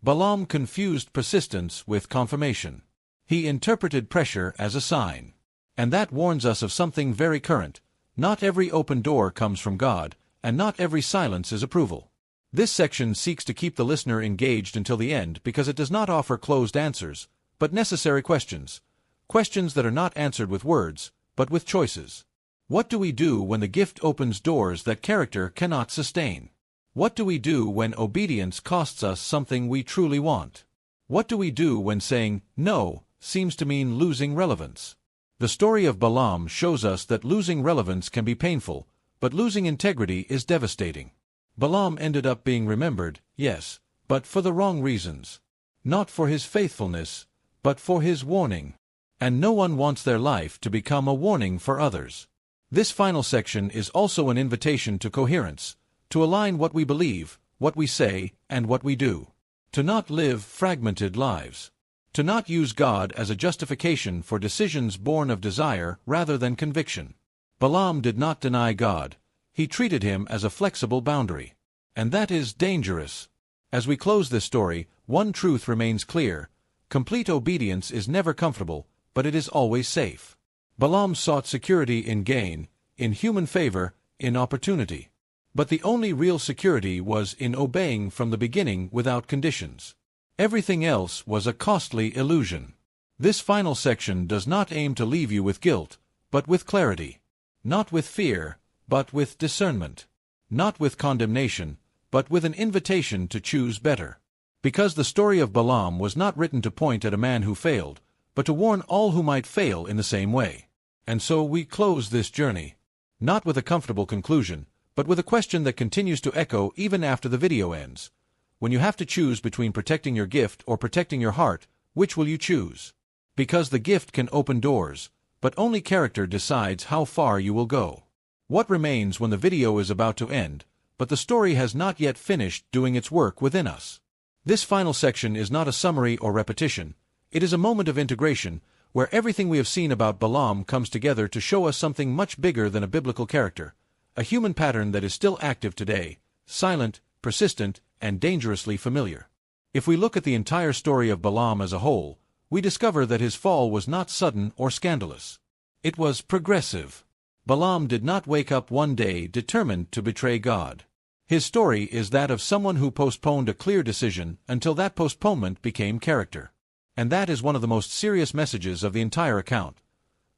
Balaam confused persistence with confirmation. He interpreted pressure as a sign. And that warns us of something very current. Not every open door comes from God, and not every silence is approval. This section seeks to keep the listener engaged until the end because it does not offer closed answers, but necessary questions. Questions that are not answered with words, but with choices. What do we do when the gift opens doors that character cannot sustain? What do we do when obedience costs us something we truly want? What do we do when saying no seems to mean losing relevance? The story of Balaam shows us that losing relevance can be painful, but losing integrity is devastating. Balaam ended up being remembered, yes, but for the wrong reasons. Not for his faithfulness, but for his warning. And no one wants their life to become a warning for others. This final section is also an invitation to coherence, to align what we believe, what we say, and what we do. To not live fragmented lives. To not use God as a justification for decisions born of desire rather than conviction. Balaam did not deny God. He treated him as a flexible boundary. And that is dangerous. As we close this story, one truth remains clear. Complete obedience is never comfortable, but it is always safe. Balaam sought security in gain, in human favor, in opportunity. But the only real security was in obeying from the beginning without conditions. Everything else was a costly illusion. This final section does not aim to leave you with guilt, but with clarity. Not with fear, but with discernment. Not with condemnation, but with an invitation to choose better. Because the story of Balaam was not written to point at a man who failed, but to warn all who might fail in the same way. And so we close this journey. Not with a comfortable conclusion, but with a question that continues to echo even after the video ends. When you have to choose between protecting your gift or protecting your heart, which will you choose? Because the gift can open doors, but only character decides how far you will go. What remains when the video is about to end, but the story has not yet finished doing its work within us? This final section is not a summary or repetition. It is a moment of integration, where everything we have seen about Balaam comes together to show us something much bigger than a biblical character. A human pattern that is still active today, silent, persistent, and dangerously familiar. If we look at the entire story of Balaam as a whole, we discover that his fall was not sudden or scandalous. It was progressive. Balaam did not wake up one day determined to betray God. His story is that of someone who postponed a clear decision until that postponement became character. And that is one of the most serious messages of the entire account.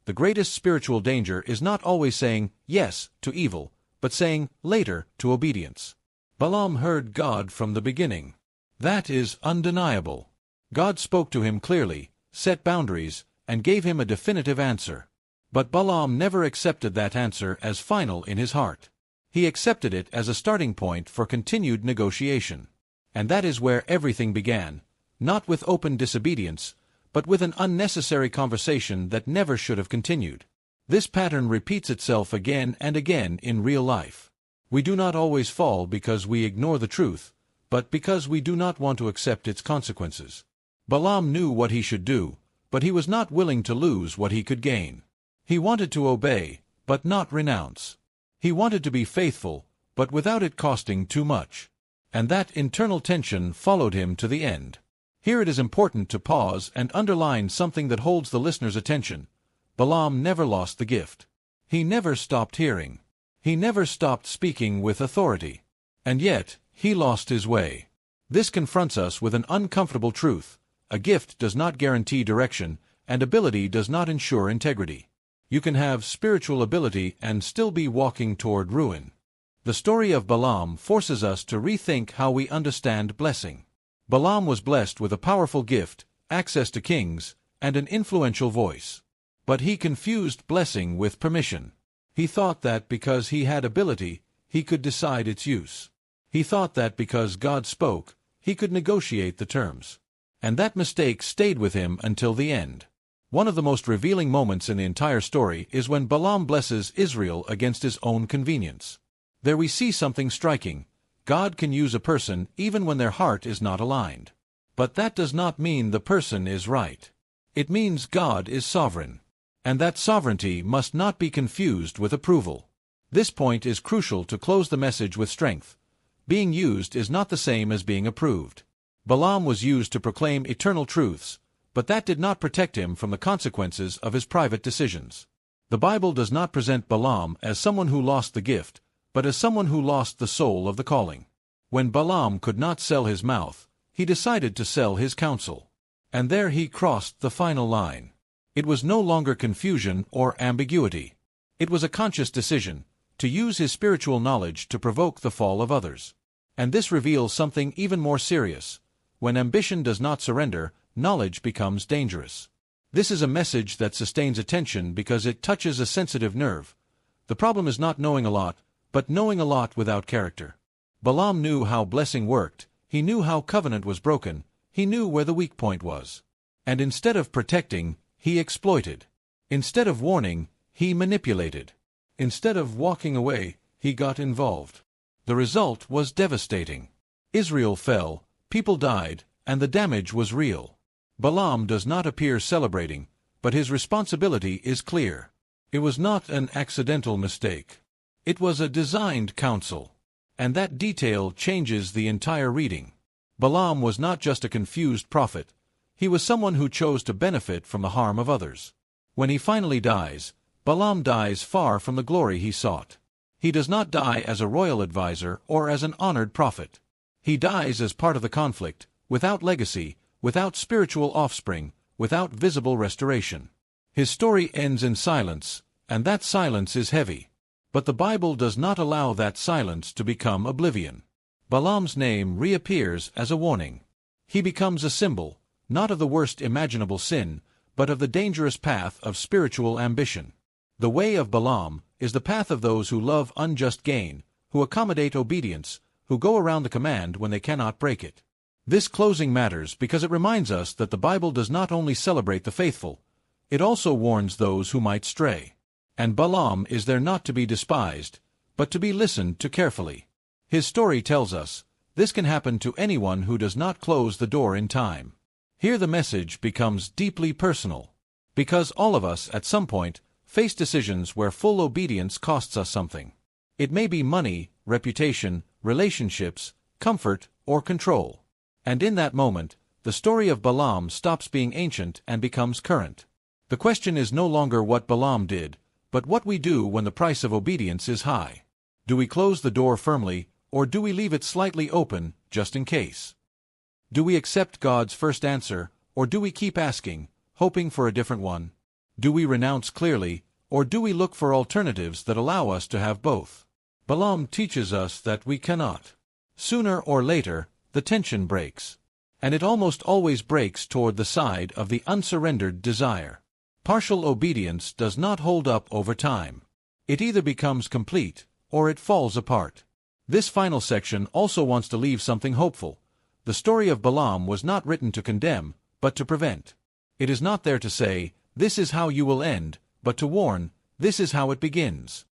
The greatest spiritual danger is not always saying yes to evil, but saying later to obedience. Balaam heard God from the beginning. That is undeniable. God spoke to him clearly, set boundaries, and gave him a definitive answer. But Balaam never accepted that answer as final in his heart. He accepted it as a starting point for continued negotiation. And that is where everything began, not with open disobedience, but with an unnecessary conversation that never should have continued. This pattern repeats itself again and again in real life. We do not always fall because we ignore the truth, but because we do not want to accept its consequences. Balaam knew what he should do, but he was not willing to lose what he could gain. He wanted to obey, but not renounce. He wanted to be faithful, but without it costing too much. And that internal tension followed him to the end. Here it is important to pause and underline something that holds the listener's attention. Balaam never lost the gift. He never stopped hearing. He never stopped speaking with authority. And yet, he lost his way. This confronts us with an uncomfortable truth. A gift does not guarantee direction, and ability does not ensure integrity. You can have spiritual ability and still be walking toward ruin. The story of Balaam forces us to rethink how we understand blessing. Balaam was blessed with a powerful gift, access to kings, and an influential voice. But he confused blessing with permission. He thought that because he had ability, he could decide its use. He thought that because God spoke, he could negotiate the terms. And that mistake stayed with him until the end. One of the most revealing moments in the entire story is when Balaam blesses Israel against his own convenience. There we see something striking. God can use a person even when their heart is not aligned. But that does not mean the person is right. It means God is sovereign. And that sovereignty must not be confused with approval. This point is crucial to close the message with strength. Being used is not the same as being approved. Balaam was used to proclaim eternal truths, but that did not protect him from the consequences of his private decisions. The Bible does not present Balaam as someone who lost the gift, but as someone who lost the soul of the calling. When Balaam could not sell his mouth, he decided to sell his counsel. And there he crossed the final line. It was no longer confusion or ambiguity. It was a conscious decision, to use his spiritual knowledge to provoke the fall of others. And this reveals something even more serious. When ambition does not surrender, knowledge becomes dangerous. This is a message that sustains attention because it touches a sensitive nerve. The problem is not knowing a lot, but knowing a lot without character. Balaam knew how blessing worked, he knew how covenant was broken, he knew where the weak point was. And instead of protecting, he exploited. Instead of warning, he manipulated. Instead of walking away, he got involved. The result was devastating. Israel fell, people died, and the damage was real. Balaam does not appear celebrating, but his responsibility is clear. It was not an accidental mistake. It was a designed counsel. And that detail changes the entire reading. Balaam was not just a confused prophet. He was someone who chose to benefit from the harm of others. When he finally dies, Balaam dies far from the glory he sought. He does not die as a royal advisor or as an honored prophet. He dies as part of the conflict, without legacy, without spiritual offspring, without visible restoration. His story ends in silence, and that silence is heavy. But the Bible does not allow that silence to become oblivion. Balaam's name reappears as a warning. He becomes a symbol, not of the worst imaginable sin, but of the dangerous path of spiritual ambition. The way of Balaam is the path of those who love unjust gain, who accommodate obedience, who go around the command when they cannot break it. This closing matters because it reminds us that the Bible does not only celebrate the faithful, it also warns those who might stray. And Balaam is there not to be despised, but to be listened to carefully. His story tells us, this can happen to anyone who does not close the door in time. Here the message becomes deeply personal. Because all of us, at some point, face decisions where full obedience costs us something. It may be money, reputation, relationships, comfort, or control. And in that moment, the story of Balaam stops being ancient and becomes current. The question is no longer what Balaam did, but what we do when the price of obedience is high. Do we close the door firmly, or do we leave it slightly open, just in case? Do we accept God's first answer, or do we keep asking, hoping for a different one? Do we renounce clearly, or do we look for alternatives that allow us to have both? Balaam teaches us that we cannot. Sooner or later, the tension breaks. And it almost always breaks toward the side of the unsurrendered desire. Partial obedience does not hold up over time. It either becomes complete, or it falls apart. This final section also wants to leave something hopeful. The story of Balaam was not written to condemn, but to prevent. It is not there to say, this is how you will end, but to warn, this is how it begins.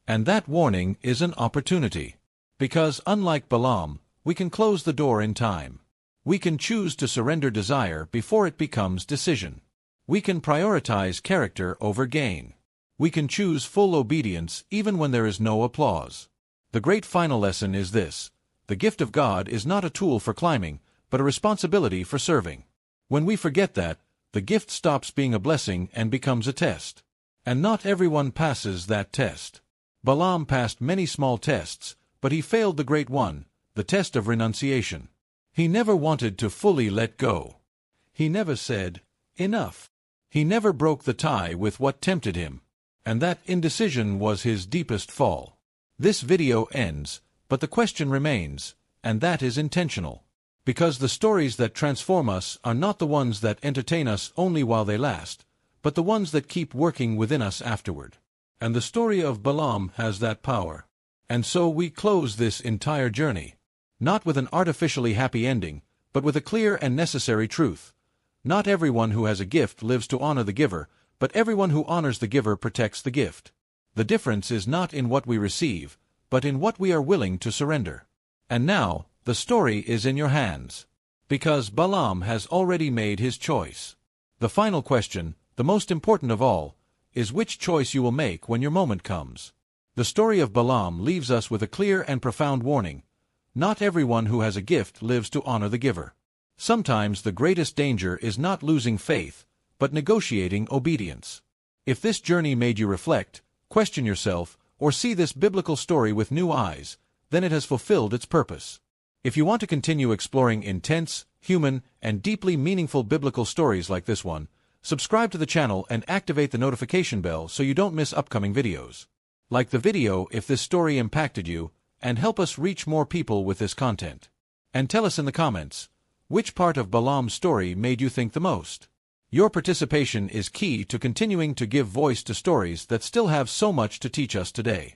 And that warning is an opportunity. Because unlike Balaam, we can close the door in time. We can choose to surrender desire before it becomes decision. We can prioritize character over gain. We can choose full obedience even when there is no applause. The great final lesson is this: the gift of God is not a tool for climbing, but a responsibility for serving. When we forget that, the gift stops being a blessing and becomes a test. And not everyone passes that test. Balaam passed many small tests, but he failed the great one, the test of renunciation. He never wanted to fully let go. He never said, enough. He never broke the tie with what tempted him. And that indecision was his deepest fall. This video ends, but the question remains, and that is intentional. Because the stories that transform us are not the ones that entertain us only while they last, but the ones that keep working within us afterward. And the story of Balaam has that power. And so we close this entire journey. Not with an artificially happy ending, but with a clear and necessary truth. Not everyone who has a gift lives to honor the giver, but everyone who honors the giver protects the gift. The difference is not in what we receive, but in what we are willing to surrender. And now, the story is in your hands. Because Balaam has already made his choice. The final question, the most important of all, is which choice you will make when your moment comes. The story of Balaam leaves us with a clear and profound warning. Not everyone who has a gift lives to honor the giver. Sometimes the greatest danger is not losing faith, but negotiating obedience. If this journey made you reflect, question yourself, or see this biblical story with new eyes, then it has fulfilled its purpose. If you want to continue exploring intense, human, and deeply meaningful biblical stories like this one, subscribe to the channel and activate the notification bell so you don't miss upcoming videos. Like the video if this story impacted you, and help us reach more people with this content. And tell us in the comments, which part of Balaam's story made you think the most? Your participation is key to continuing to give voice to stories that still have so much to teach us today.